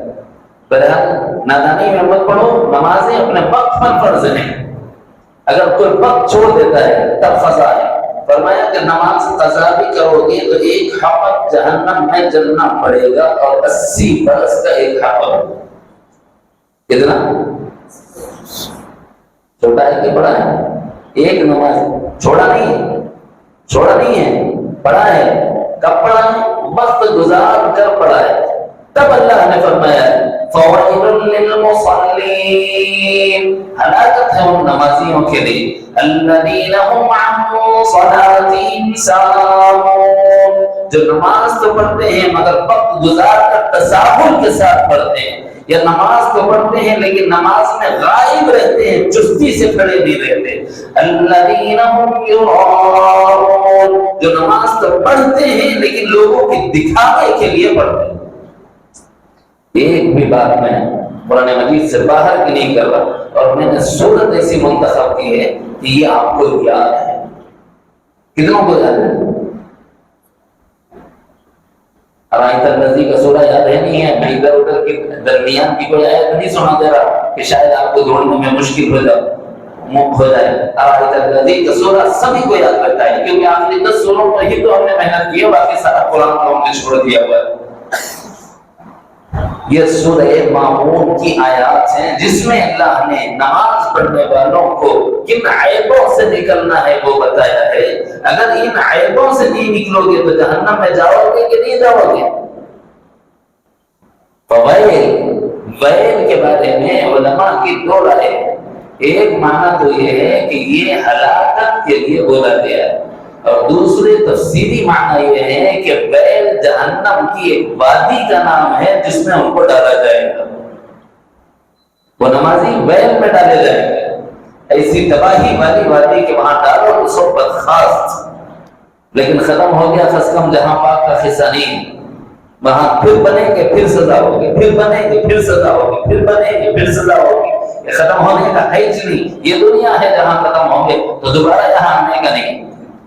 بہرحال نادانی میں مت پڑھو، نمازیں اپنے وقت پر فرض ہیں. اگر کوئی وقت چھوڑ دیتا ہے تب قضا ہے. فرمایا کہ نماز قضا بھی کرو گے تو 1 حبت جہنم میں جلنا پڑے گا، اور 80 برس کا 1 حبت. کتنا چھوٹا ہے کہ بڑا ہے؟ ایک نماز چھوڑا نہیں ہے، پڑھا ہے. کب پڑھا ہے؟ وقت گزار کر پڑھا ہے. تب اللہ نے فرمایا فوائل للمصلین، ہلاکت ہے ان نمازیوں کے لیے الذین هم عن صلاتهم ساہون، جو نماز تو پڑھتے ہیں مگر وقت گزار کر تساہل کے ساتھ پڑھتے ہیں، یا نماز تو پڑھتے ہیں لیکن نماز میں غائب رہتے ہیں، چستی سے کھڑے نہیں رہتے. الذین هم یراؤون، جو نماز تو پڑھتے ہیں لیکن لوگوں کے دکھاوے کے لیے پڑھتے ہیں. ایک بھی بات میں قرآن مجید سے باہر کی نہیں کر رہا، اور میں نے صورت ایسی منتخب کی ہے کہ یہ آپ کو یاد ہے. کتنوں کو یاد ہے؟ ارائیت الذی کا سورہ یاد ہے نہیں ہے؟ میں ادھر ادھر کے درمیان کی کوئی آیت نہیں سنا دے رہا کہ شاید آپ کو ڈھونڈنے میں مشکل ہو جائے۔ ارائیت الذی کا سورہ سبھی کو یاد رکھتا ہے، کیونکہ آخری 10 سوروں پر ہی تو ہم نے محنت کی ہے، باقی سارا قرآن کو ہم نے چھوڑ دیا ہوا ہے۔ یہ سورہ ماؤون کی آیات ہیں جس میں اللہ نے نماز پڑھنے والوں کو کن عیبوں سے نکلنا ہے وہ بتایا ہے۔ اگر ان عیبوں سے نہیں نکلو گے تو جہنم میں جاؤ گے کہ نہیں جاؤ گے؟ ویل کے بارے میں علماء کی 2 رائے ہیں۔ ایک معنی تو یہ ہے کہ یہ ہلاکت کے لیے بولا گیا ہے، اور دوسرے تفسیری معنی یہ ہے کہ ویل جہنم کی ایک وادی کا نام ہے جس میں ان کو ڈالا جائے گا۔ وہ نمازی ویل میں ڈالے جائیں گے، ایسی تباہی والی وادی کے وہاں ڈالو تو سب بدخواست، لیکن ختم ہو گیا خسکم جہاں پاک کا خصہ نہیں۔ وہاں پھر بنیں گے، پھر سزا ہوگی، پھر بنیں گے، پھر سزا ہوگی، پھر بنیں گے، پھر سزا ہوگی۔ یہ ختم ہونے کا ہے ہی نہیں۔ یہ دنیا ہے جہاں ختم ہوں گے تو دوبارہ یہاں آنے کا نہیں،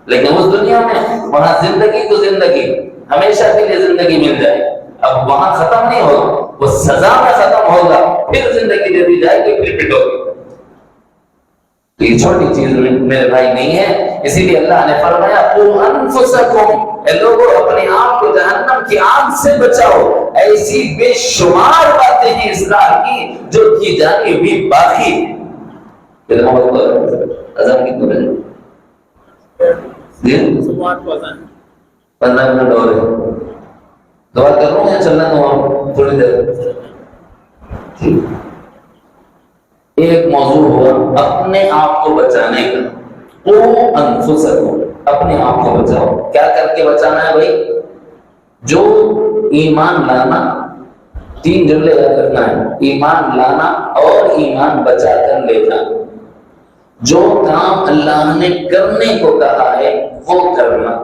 لیکن اس دنیا میں وہاں زندگی تو زندگی ہمیشہ کے لیے زندگی مل جائے۔ اب وہاں ختم نہیں ہوگا، وہ سزا میں ختم ہوگا، پھر زندگی دے دی جائے گی، پھر پٹو گی۔ تو یہ چھوٹی چیز میرے بھائی نہیں ہے، اسی لیے اللہ نے فرمایا قُوْ أَنفُسَكُمْ، اے لوگوں اپنے آپ کو جہنم کی آگ سے بچاؤ۔ ایسی بے شمار باتیں ہیں اصلاح کی جو کی جانی بھی باقی ہے۔ اذان کتنے بجے؟ 15 منٹ اور ہے، دعا کر رہا ہوں یا چلنا تو تھوڑی دیر؟ ایک موضوع ہوا اپنے آپ کو بچانے کا۔ قُوْ أَنفُسَكُمْ، اپنے آپ کو بچاؤ۔ کیا کر کے بچانا ہے بھائی؟ جو ایمان لانا، 3 جملے یاد رکھنا ہے، ایمان لانا اور ایمان بچا کر لے جانا۔ جو کام اللہ نے کرنے کو کہا ہے وہ کرنا،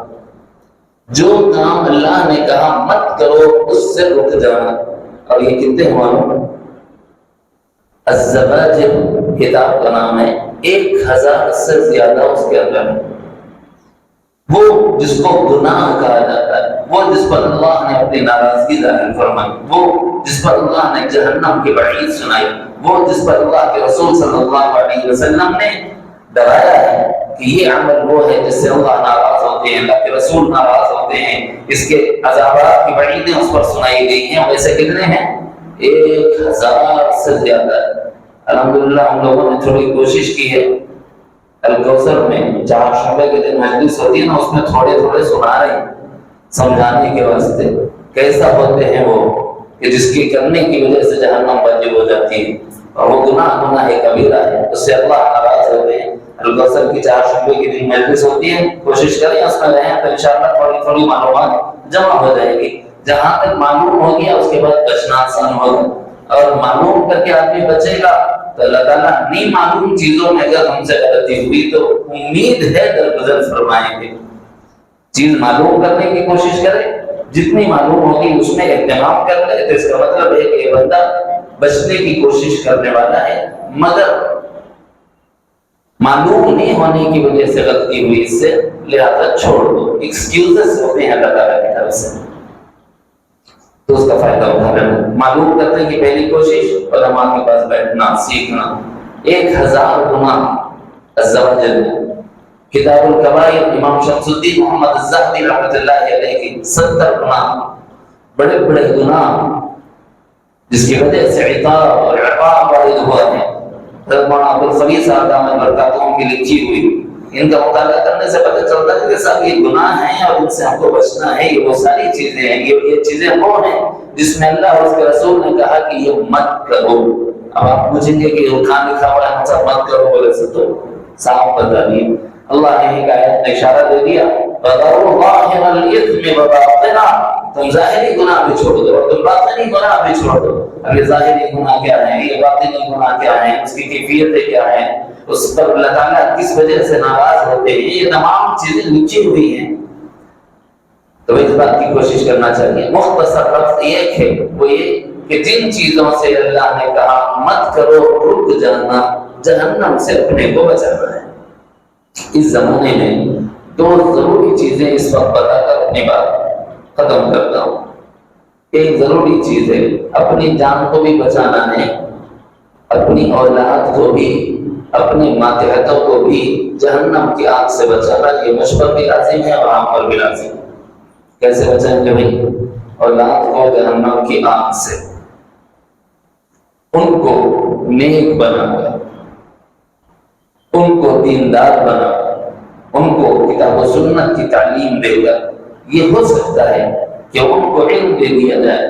جو کام اللہ نے کہا مت کرو اس سے رک جانا۔ اور یہ کتنے معلوم؟ الزواجر کتاب کا نام ہے، 1000 سے زیادہ اس کے اندر ہے۔ وہ جس کو گناہ کہا جاتا ہے، وہ جس پر اللہ نے اپنی ناراضگی ظاہر فرمائی، وہ جس پر اللہ نے جہنم کی وعید سنائی، وہ جس پر اللہ کے رسول صلی اللہ علیہ وسلم نے ڈرایا ہے کہ یہ عمل وہ ہے جس سے اللہ ناراض ہوتے ہیں، اللہ کے رسول ناراض ہوتے ہیں، اس کے عذابات کی وعیدیں اس پر سنائی گئی ہیں۔ ویسے کتنے ہیں؟ 1000 سے زیادہ۔ الحمدللہ ہم لوگوں نے تھوڑی کوشش کی ہے، الکوثر میں 4 شعبے کے دن مجلس ہوتی ہے نا، اس میں تھوڑے تھوڑے سنا رہے ہیں سمجھانے کے واسطے کیسا ہوتے ہیں وہ کہ جس کی کرنے کی وجہ سے جہنم واجب ہو جاتی ہے، اور وہ گناہ کبیرہ ہے، اس سے اللہ ناراض ہوتے ہیں۔ الکوثر کی 4 شعبے کے دن مجلس ہوتی ہے، کوشش کریں اس میں رہیں تو انشاءاللہ تھوڑی تھوڑی معلومات جمع ہو جائے گی۔ جہاں تک معلوم ہو گیا اس کے بعد بچنا آسان ہوگا، اور معلوم کر کے آدمی بچے گا تو اللہ تعالیٰ نہیں معلوم چیزوں میں اگر ہم سے غلطی ہوئی تو امید ہے درگزر فرمائیں گے۔ چیز معلوم کرنے کی کوشش کرے، جتنی معلوم ہوگی اس میں اہتمام کر لے تو اس کا مطلب ہے کہ یہ بندہ بچنے کی کوشش کرنے والا ہے، مگر معلوم نہیں ہونے کی وجہ سے غلطی ہوئی، اس سے لہذا چھوڑ دو۔ ایکسکیوزز ہوتے ہیں اللہ تعالیٰ کی طرف سے، تو اس کا فائدہ اٹھا لینا۔ معلوم کرنے کی پہلی کوشش، علماء کے پاس بیٹھنا، سیکھنا۔ 1000 گناہ الزواجر، کتاب الکبائر امام شمس الدین محمد الزاہدی رحمۃ اللہ علیہ کی 70 گناہ، بڑے بڑے گناہ جس کی وجہ سے عقاب اور عقاب وارد ہوا ہے۔ حضرت مولانا عبدالخلیق صاحب دامت برکاتہم کی لکھی ہوئی، ان کا مطالعہ کرنے سے پتہ چلتا ہے کہ صاحب یہ گناہ ہیں اور ان سے ہم کو بچنا ہے۔ یہ وہ ساری چیزیں ہیں، یہ چیزیں وہ ہیں جس میں اللہ اور اس کے رسول نے کہا کہ یہ مت کرو۔ اب آپ پوچھیں گے کہ کہاں لکھا ہوا ہے ہم مت کرو، بولے سے تو صاحب بتا دیے۔ اللہ نے ایک آیت میں اشارہ دے دیا، وَذَرُوا ظَاهِرَ الْإِثْمِ وَبَاطِنَهُ، تم ظاہری گناہ بھی چھوڑ دو اور تم باطنی گناہ بھی چھوڑ دو۔ اب یہ ظاہری گناہ کیا ہے، یہ باطنی گناہ کیا ہے، اس کی کیفیتیں کیا ہیں، اس پر اللہ تعالیٰ کس وجہ سے ناراض ہوتے ہیں، یہ تمام چیزیں لکھی ہوئی ہیں۔ تو اس بات کی کوشش کرنا چاہیے۔ مختصر لفظ ایک ہے، وہ یہ کہ جن چیزوں سے اللہ نے کہا مت کرو، رک جانا، جہنم سے اپنے کو بچانا ہے۔ اس زمانے میں دو ضروری چیزیں اس وقت بتا کر اپنی بات ختم کرتا ہوں۔ ایک ضروری چیز ہے، اپنی جان کو بھی بچانا ہے، اپنی اولاد کو بھی، اپنے ماتحتوں کو بھی جہنم کی آگ سے بچانا۔ یہ مجھ پر بھی لازم ہے اور آپ پر بھی لازم ہے۔ کیسے بچائیں گے بھائی؟ اولاد کو جہنم کی آگ سے، ان کو نیک بنا کر، ان کو دیندار بنا کر، ان کو کتاب و سنت کی تعلیم دے کر، یہ ہو سکتا ہے کہ ان کو علم دے دیا جائے۔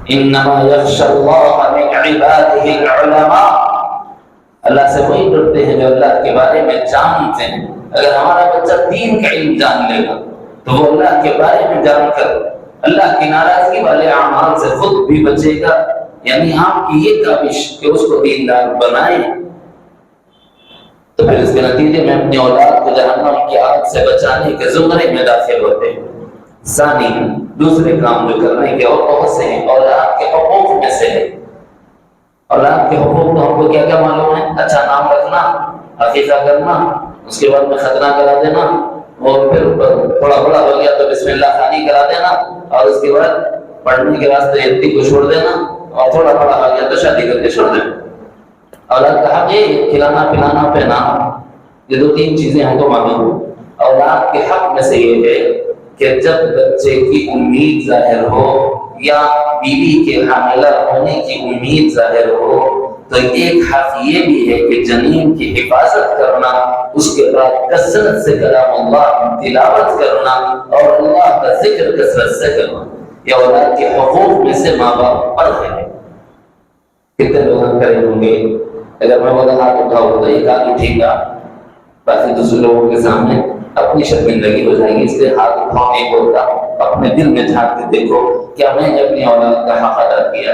انما یخشی اللہ من عبادہ العلماء، اللہ سے وہی ڈرتے ہیں جو اللہ کے بارے میں جانتے ہیں۔ اگر ہمارا بچہ دین کا علم جان لے گا تو وہ اللہ کے بارے میں جان کر اللہ کی ناراضگی والے اعمال سے خود بھی بچے گا۔ یعنی آپ کی یہ کاوش کہ اس کو دیندار بنائیں، تو پھر اس کے نتیجے میں اپنی اولاد کو جہنم کی آگ سے بچانے کے زمرے میں داخل ہوتے ہیں۔ ثانی، دوسرے کام جو کرنے کے اور بہت سے ہیں، اولاد کے حقوق میں سے ہے۔ اولاد کے حقوق تو ہم کو کیا کیا معلوم ہے؟ اچھا نام رکھنا، عقیقہ کرنا، اس کے بعد میں ختنہ کرا دینا، اور پھر تھوڑا بڑا ہو گیا تو بسم اللہ خانی کرا دینا، اور اس کے بعد پڑھنے کے واسطے ہندی کو چھوڑ دینا، اور تھوڑا بڑا ہو گیا تو شادی کر کے چھوڑ دینا۔ اولاد کا حق یہ کھلانا پلانا پہنانا، یہ دو تین چیزیں ہم کو معلوم ہیں۔ اولاد کے حق میں سے یہ ہے کہ جب بچے کی امید ظاہر ہو یا بیوی کے حاملہ ہونے کی امید ظاہر ہو تو ایک حق یہ بھی ہے کہ جنین کی حفاظت کرنا، اس کے بعد کثرت سے کلام اللہ تلاوت کرنا اور اللہ کا ذکر کثرت سے کرنا۔ یہ اولاد کے حقوق میں سے ماں باپ پر ہے۔ کتنے لوگ کریں ہوں گے؟ اگر میں بولا ہاتھ اٹھاؤ تو ایک ہاتھ اٹھے گا، باقی دوسرے لوگوں کے سامنے اپنی شرمندگی ہو جائے گی، اس لیے ہاتھ اٹھاؤ نہیں بولتا۔ اپنے دل میں جھانک کے دیکھو کیا میں نے اپنی اولاد کا حق ادا کیا؟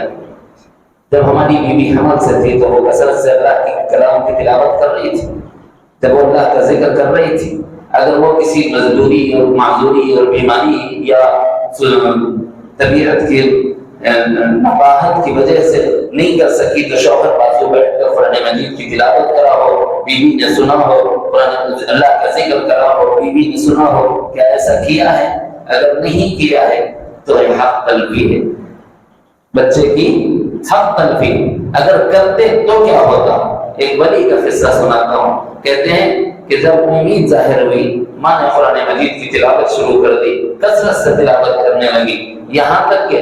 جب ہماری بیوی حمل سے تھی تو وہ کثرت سے اللہ کے کلام کی تلاوت کر رہی تھی، جب وہ اللہ کا ذکر کر رہی تھی، اگر وہ کسی مزدوری اور معذوری اور بیماری یا طبیعت کی نباہت کی وجہ سے نہیں کر سکی تو شوہر بازو بیٹھ کر قرآن مجید کی تلاوت کرا ہو، بیوی نے سنا ہو، اللہ کا ذکر کرا ہو، بیوی نے سنا ہو، کیا ایسا کیا ہے؟ اگر نہیں کیا ہے تو یہ حق تلفی ہے، بچے کی حق تلفی۔ اگر کرتے تو کیا ہوتا؟ ایک ولی کا قصہ سناتا ہوں۔ کہتے ہیں کہ جب امید ظاہر ہوئی، ماں نے قرآن مجید کی تلاوت شروع کر دی، کثرت سے تلاوت کرنے لگی، یہاں تک کہ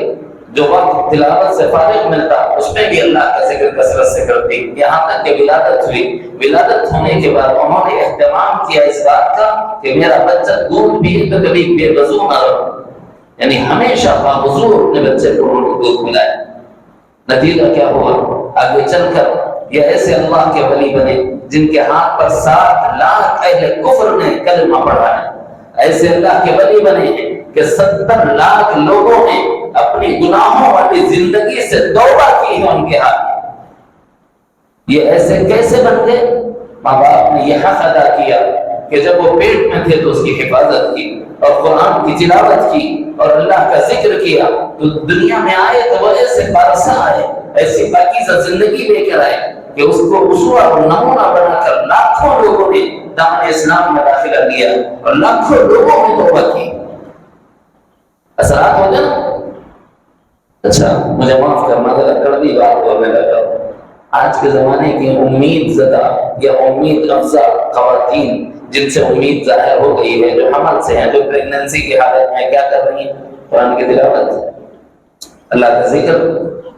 جو وقت تلاوت سے فارغ ملتا اس میں بھی اللہ کا ذکر کثرت سے کرتی، یہاں تک کہ ولادت ہوئی۔ ولادت ہونے کے بعد انہوں نے اہتمام کیا اس بات کا کہ میرا بچہ دودھ پیے تو کبھی بے وضو نہ رہے، یعنی ہمیشہ باوضو اپنے بچے کو دودھ پلائے۔ نتیجہ کیا ہوا؟ آگے چل کر یہ ایسے اللہ کے ولی بنے جن کے ہاتھ پر 7 لاکھ اہل کفر نے کلمہ پڑھا ہے۔ ایسے اللہ کے ولی بنے ہیں کہ 70 لاکھ لوگوں نے اپنی گناہوں والی زندگی سے توبہ کی ہے ان کے ہاتھ۔ یہ ایسے کیسے بن گئے؟ ماں باپ نے یہ حق ادا کیا کہ جب وہ پیٹ میں تھے تو اس کی حفاظت کی اور قرآن کی تلاوت کی اور اللہ کا ذکر کیا، تو دنیا میں آئے تو وہ ایسے پارسا آئے، ایسی پاکیزہ زندگی لے کر آئے کہ اس کو اسوہ اور نمونہ بنا کر لاکھوں لوگوں نے دامن اسلام میں داخلہ لیا اور لاکھوں لوگوں نے توبہ کی۔ اثرات ہو گئے نا؟ اچھا مجھے معاف کرنا اگر کڑوی بات بولنے لگا۔ آج کے زمانے کی امید زدہ یا امید افزا خواتین جن سے امید ظاہر ہو گئی ہے، جو حمل سے ہیں، جو پریگننسی کی حالت میں کیا کر رہی ہیں؟ قرآن کی تلاوت، اللہ کا ذکر،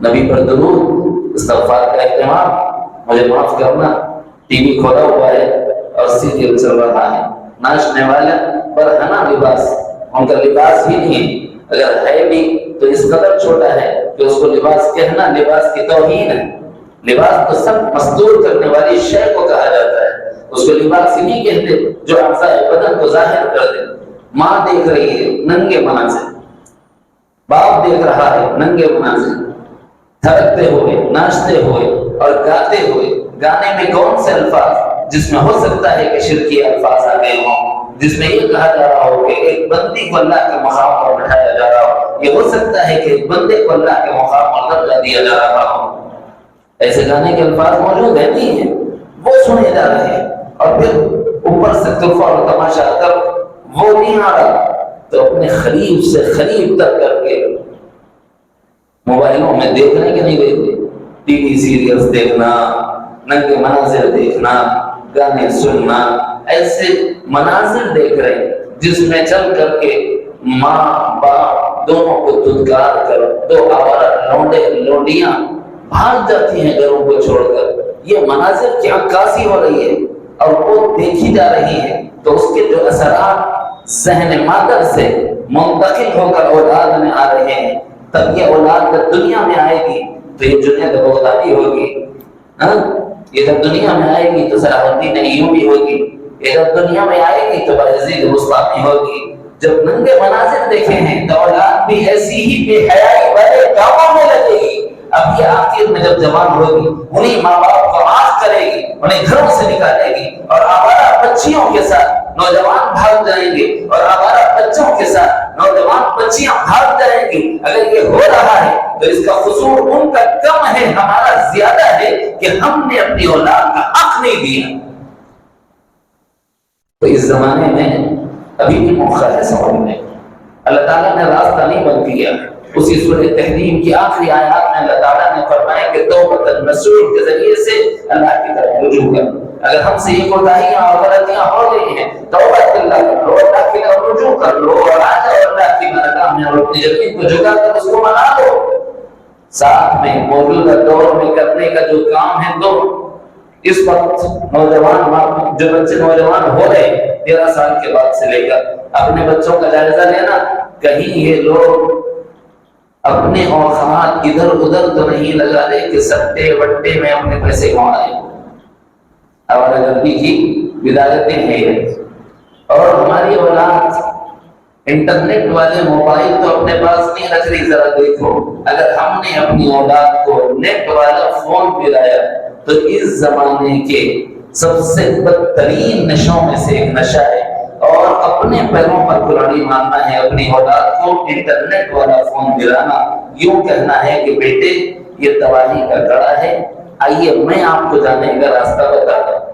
نبی پر درود، استغفار کا اہتمام۔ مجھے معاف کرنا ٹی وی کھولا ہوا ہے اور سیریل چل رہا ہے، ناچنے والا برہنہ لباس، ان کا لباس ہی نہیں، اگر ہے بھی تو اس قدر چھوٹا ہے کہ اس کو لباس کہنا لباس کی توہین ہے۔ لباس تو سب مستور کرنے والی شے کو کہا جاتا ہے، اس کو لباس ہی نہیں کہتے جو اعضاء بدن کو ظاہر کر دے۔ ماں دیکھ رہی ہے ننگے مناظر، باپ دیکھ رہا ہے ننگے مناظر، تھرکتے ہوئے، ناچتے ہوئے اور گاتے ہوئے۔ گانے میں کون سے الفاظ جس میں ہو سکتا ہے کہ شرکی الفاظ آ گئے ہوں، جس میں یہ کہا جا رہا ہو کہ ایک بندی کو اللہ کے مقام پر بٹھایا جا رہا ہو، یہ ہو سکتا ہے کہ ایک بندے کو اللہ کے مقام پر درجہ دیا جا رہا ہو۔ ایسے گانے کے الفاظ موجود ہیں نہیں ہیں، وہ سنے جا رہے ہیں۔ اور پھر اوپر سے تحفہ اور تماشا، اگر وہ نہیں آ رہا تو اپنے خریب سے خریب تک کر کے موبائلوں میں دیکھ رہے کہ نہیں دیکھ رہے، ٹی وی سیریلز دیکھنا، ننگے مناظر دیکھنا، گانے سننا، ایسے مناظر دیکھ رہے جس میں چل کر کے ماں باپ دونوں کو دھتکار کر دو آوارہ لونڈے لونڈیاں بھاگ جاتی ہیں گھروں کو چھوڑ کر۔ یہ مناظر کی عکاسی ہو رہی ہے اور وہ دیکھی جا رہی ہے، تو اس کے جو اثرات ذہن مادر سے منتقل ہو کر اولاد میں آ رہے ہیں، تب یہ اولاد جب دنیا میں آئے گی تو یہ جنید بغدادی ہوگی، یہ جب دنیا میں آئے گی تو صلاح الدین ایوبی ہوگی، یہ جب دنیا میں آئے گی تو بايزيد بسطامي ہوگی۔ جب ننگے مناظر دیکھے ہیں تو اولاد بھی ایسی ہی بے حیائی والے کاموں میں لگے گی۔ اب یہ آخر میں جب جوان ہوگی انہیں ماں باپ کو معاف کرے گی، انہیں گھروں سے نکالے گی اور آوارہ بچیوں کے ساتھ نوجوان بھاگ جائیں گے، اور آوارہ بچوں کے ساتھ نوجوان بچیاں بھاگ جائیں گی۔ اگر یہ ہو رہا ہے تو اس کا قصور ان کا کم ہے، ہمارا زیادہ ہے کہ ہم نے اپنی اولاد کا حق نہیں دیا۔ تو اس زمانے میں ابھی بھی موقع ہے سمجھنے، اللہ تعالیٰ نے راستہ نہیں بند کیا۔ اسی سورہ تحریم کی آخری آیات میں اللہ تعالیٰ نے فرمایا کہ توبۃ نصوح کے ذریعے سے اللہ کی طرف رجوع کر۔ اگر ہم سے یہ کوتاہیاں اور غلطیاں ہو رہی ہیں، توبہ اللہ کر لو، اللہ کی طرف رجوع کر لو اور آ جاؤ اللہ کی بارگاہ میں اور اپنی زمین کو جھکا کر اس کو منا لو۔ ساتھ میں موجودہ دور میں کرنے کا جو کام ہے تو اس وقت نوجوان جو بچے نوجوان ہو رہے 13 سال کے بعد سے لے کر اپنے بچوں کا جائزہ لینا، کہیں یہ لوگ اپنے اوقات ادھر ادھر تو نہیں لگا رہے کہ سٹے وٹے میں اپنے پیسے کما رہے ہیں۔ ہمارے نبی کی بدایتیں ہیں، اور ہماری اولاد انٹرنیٹ والے موبائل تو اپنے پاس نہیں رکھ رہی۔ ذرا دیکھو، اگر ہم نے اپنی اولاد کو نیٹ والا فون دلایا تو اس زمانے کے سب سے بدترین نشوں میں سے ایک نشہ ہے، اور اپنے پیروں پر کلاڑی مارنا ہے، اپنی اولاد کو انٹرنیٹ والا فون دلانا، یوں کہنا ہے کہ بیٹے یہ تباہی کا گڑھا ہے، آئیے میں آپ کو جانے کا راستہ بتاتا ہوں۔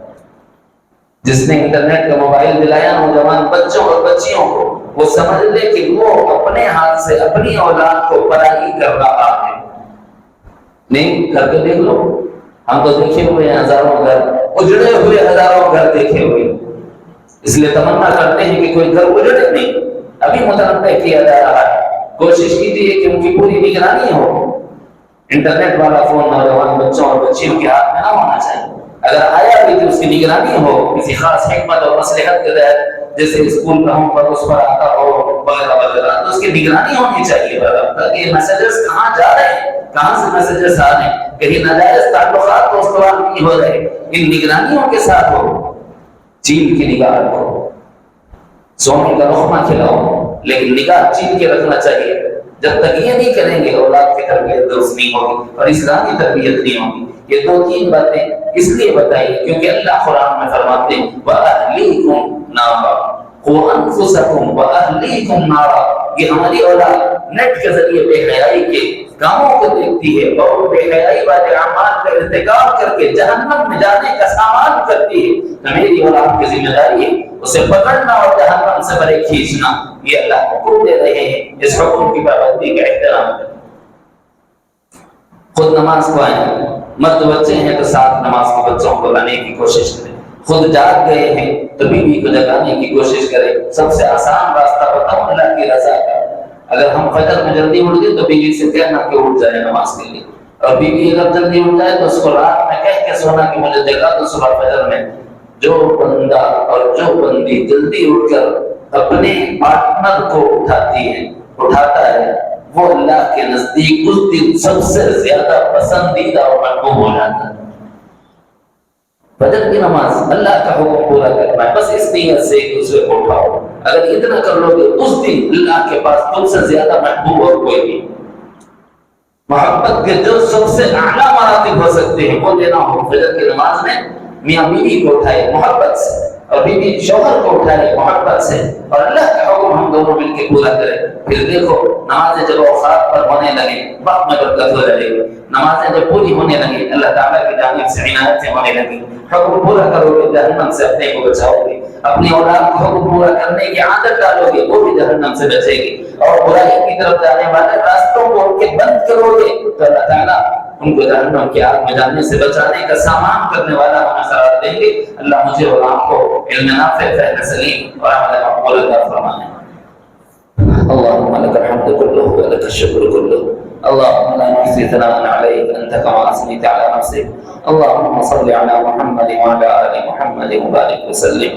جس نے انٹرنیٹ کا موبائل دلایا نوجوان بچوں اور بچیوں کو، وہ سمجھ لے کہ وہ اپنے ہاتھ سے اپنی اولاد کو پرائی کر رہا ہے۔ نہیں کر کے دیکھ لو، ہم تو دیکھے ہوئے ہیں ہزاروں گھر، اجڑے ہوئے ہزاروں گھر دیکھے ہوئے، اس لیے تمنا کرتے ہیں کہ کوئی گھر اجڑے نہیں، ابھی متنبع کیا جا رہا ہے۔ کوشش کیجیے کہ ان کی پوری نگرانی ہو۔ انٹرنیٹ والا فون نوجوان بچوں اور بچیوں کے ہاتھ میں نہ ہونا چاہیے۔ اگر آیا بھی تو اس کی نگرانی ہو کسی خاص حکمت اور مصلحت کے تحت، جیسے اسکول کا ہوم ورک اس پر آتا ہو وغیرہ وغیرہ، تو اس کی نگرانی ہونی چاہیے کہ یہ میسیجز کہاں جا رہے ہیں، کہاں سے میسیجز آ رہے ہیں، کہیں ناجائز تعلقات تو استوار نہیں ہو رہے، ان نگرانیوں کے ساتھ ہو۔ چیل کی نگاہ رکھو، سونے کا لقمہ کھلاؤ، لیکن نگاہ چیل کے رکھنا چاہیے۔ جب تک یہ نہیں کریں گے اولاد کی تربیت درست نہیں ہوگی اور اسلامی تربیت نہیں ہوگی۔ یہ دو تین باتیں اس لیے بتائی کیونکہ اللہ قرآن میں فرماتے ہیں وَأَهْلِيكُمْ نَارًا قُوا أَنفُسَكُمْ وَأَهْلِيكُمْ نَارًا۔ یہ ہماری اولاد نیٹ کے ذریعے بے حیائی کے کاموں کو دیکھتی ہے اور بے حیائی والے اعمال کا ارتکاب کر کے جہنم میں جانے کا سامان کرتی ہے، تو میری اولاد کی ذمہ داری ہے اسے پکڑنا اور جہنم سے بڑے کھینچنا۔ یہ اللہ حکم دے رہے ہیں، اس حکم کی پابندی کا احترام کریں۔ خود نماز کو آئیں، مرد بچے ہیں تو ساتھ نماز کو بچوں کو لانے کی کوشش کریں، خود جاگ گئے ہیں تو بیوی کو جگانے کی کوشش کریں۔ سب سے آسان راستہ بتاؤں اللہ کی رضا کا۔ اگر ہم فجر میں جلدی اٹھ گئے تو بیوی سے کہنا کہ اٹھ جائے نماز کے لیے، اور بیوی اگر جلدی اٹھ جائے تو اس کو رات میں کہہ کے سونا کہ مجھے جگا تو صبح فجر میں۔ جو بندہ اور جو بندی جلدی اٹھ کر اپنے پارٹنر کو اٹھاتا ہے وہ اللہ کے نزدیک اس دن سب سے زیادہ پسندیدہ اور محبوب ہو جاتا ہے۔ فجر کی نماز اللہ کا حکم پورا کرنا ہے، بس اس نیت سے ایک دوسرے کو اٹھاؤ۔ اگر اتنا کر لو گے اس دن اللہ کے پاس تم سے زیادہ محبوب اور کوئی نہیں۔ محبت کے جو سب سے اعلیٰ مراتب ہو سکتے ہیں وہ لینا ہو فجر کی نماز میں، میاں بیوی کو اٹھائے محبت سے، اور بیوی شوہر کو اٹھائے محبت سے اور اللہ کا حکم ہم دونوں مل کے پورا کریں. پھر دیکھو نمازیں جب اوقات پر ہونے لگے وقت میں برکت ہو رہے گی. نمازیں جب پوری ہونے لگی اللہ تعالیٰ کی جانب سے عنایتیں ہونے لگی. حکم پورا کرو گے جہنم سے اپنے کو بچاؤ گے. اپنی اولاد کو حکم پورا کرنے کی عادت ڈالو گے وہ بھی جہنم سے بچے گی. اور برائی کی طرف جانے والے راستوں کو ان کے بند کرو گے تو اللہ تعالیٰ ان کو جہنم کی آگ میں جانے سے بچانے کا سامان کرنے والا ہمیں قرار دیں گے. اللہ مجھے اور آپ کو علم نافع فہم سلیم اور عمل مقبول عطا فرمائے. اللهم لك الحمد كله ولك الشكر كله. اللهم لا نحصي ثناء عليك انت كما اثنيت على نفسك. اللهم صل على محمد وعلى ال محمد وبارك وسلم.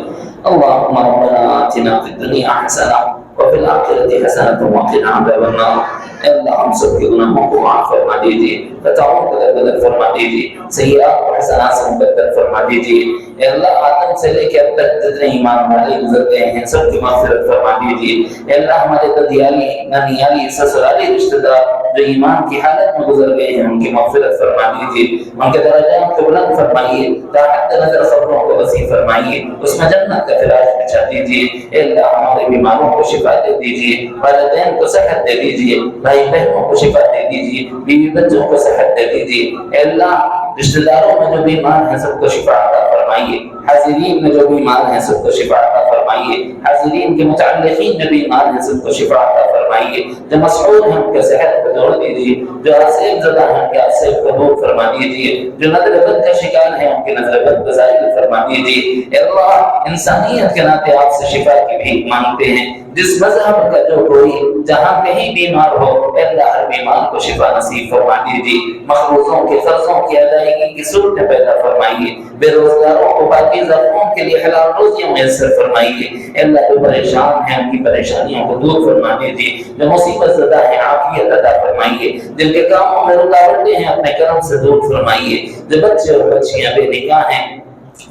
اللهم ربنا آتنا في الدنيا حسنه وفي الآخرة حسنة وقنا عذاب النار. اے اللہ ہم سب کے گناہوں کو معاف فرما دیجیے، خطاؤں کو بدل فرما دیجیے، سیئات و حسنات سے مبدل فرما دیجیے. اے اللہ آدم سے لے کے اب تک جتنے ایمان والے گزر گئے ہیں سب کی مغفرت فرما دیجیے. اے اللہ ہمارے ددیالی ننیالی سسرالی رشتہ دار جو ایمان کی حالت میں گزر گئے ہیں ان کی مغفرت فرما دیجیے، ان کے درجات کو بلند فرمائیے، تحت نظر قبروں کو وسیع فرمائیے، اس میں جنت کا فراش بچھا دیجیے. اے اللہ ہمارے بیماروں کو شفا دے دیجیے، والدین کو صحت دے دیجیے، بھائی بہنوں کو شفا دے دیجیے، بیوی بچوں کو صحت دے دیجیے. اے اللہ رشتہ داروں میں جو بیمار ہیں سب کو شفا عطا فرمائیے، حاضرین میں جو بیمار ہیں سب کو شفا عطا فرمائیے، حاضرین کے متعلقین جو بیمار ہیں سب کو شفا عطا فرمائیے، جو مسعود ہیں ان کے صحت کو جوڑ دیجیے، جو آسیب زدہ ہیں ان کے آسیب کو دور فرما دیجیے، جو نظر بد کا شکار ہیں ان کے نظر بد کو ظاہر فرما دیجیے. اے اللہ انسانیت کے ناطے آپ سے شفا کی بھی مانگتے ہیں. جس مذہب کا جو کوئی جہاں کہیں بیمار ہو اے اللہ ہر بیمار کو شفا نصیب فرما دیجیے. مقروضوں کے قرضوں کی ادائیگی کی صورت پیدا فرمائیے، بے روزگاروں کو پاکیزہ قوم کے لیے حلال روزیاں میسر فرمائیے. اے اللہ جو پریشان ہیں ان کی پریشانیوں کو دور فرما دیجیے، جو مصیبت زدہ ہیں عافیت عطا فرمائیے، جن کے کاموں میں رکاوٹیں ہیں اپنے کرم سے دور فرمائیے، جو بچے اور بچیاں بے نکاح ہیں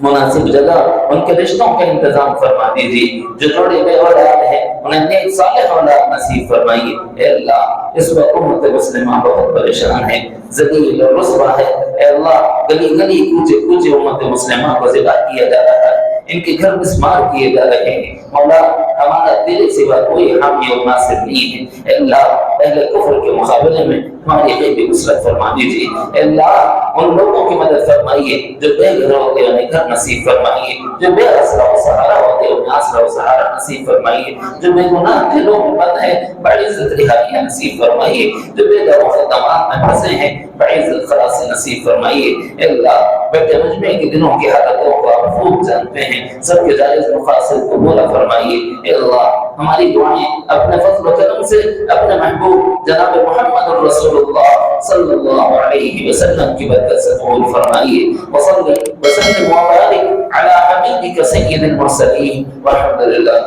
مناسب جگہ ان کے رشتوں کا انتظام فرما دیجیے، جو جوڑے بے اولاد ہیں انہیں نیک صالح اولاد نصیب فرمائیے. اے اللہ اس وقت امت مسلمہ بہت پریشان ہے، ذلیل اور رسوا ہے. اے اللہ گلی گلی کوچے کوچے امت مسلمہ کو ذبح کیا جا رہا ہے، ان کے گھر مسمار کیے جا رہے ہیں. مولا ہمارا تیرے سوا کوئی حامی اور ناصر نہیں ہے. اے اللہ اہل کفر کے مقابلے میں ہماری غیبی نصرت فرما دیجیے. اے اللہ ان لوگوں کی مدد فرمائیے جو بے گھر ہوتے انہیں گھر نصیب فرمائیے، جو بے آسرا و سہارا ہوتے انہیں آسرا و سہارا نصیب فرمائیے، جو بے گناہ دلوں میں بند ہے بعزت رہائیاں نصیب فرمائیے، جو بے در و خدمات میں پھنسے ہیں بعزت خلاص نصیب فرمائیے. اے اللہ بیٹے مجمع کے دنوں کی حالتوں کو آپ خوب جانتے ہیں، سب کے جائز مقاصد کو پورا فرمائیے. اے اللہ ہماری دعائیں اپنے فضل و کرم سے اپنے محبوب جناب محمد رسول اللہ صلی اللہ علیہ وسلم کی برکت سے قبول فرمائیے. وصلی وسلم وبارک علی حبیبک سید المرسلین والحمد للہ.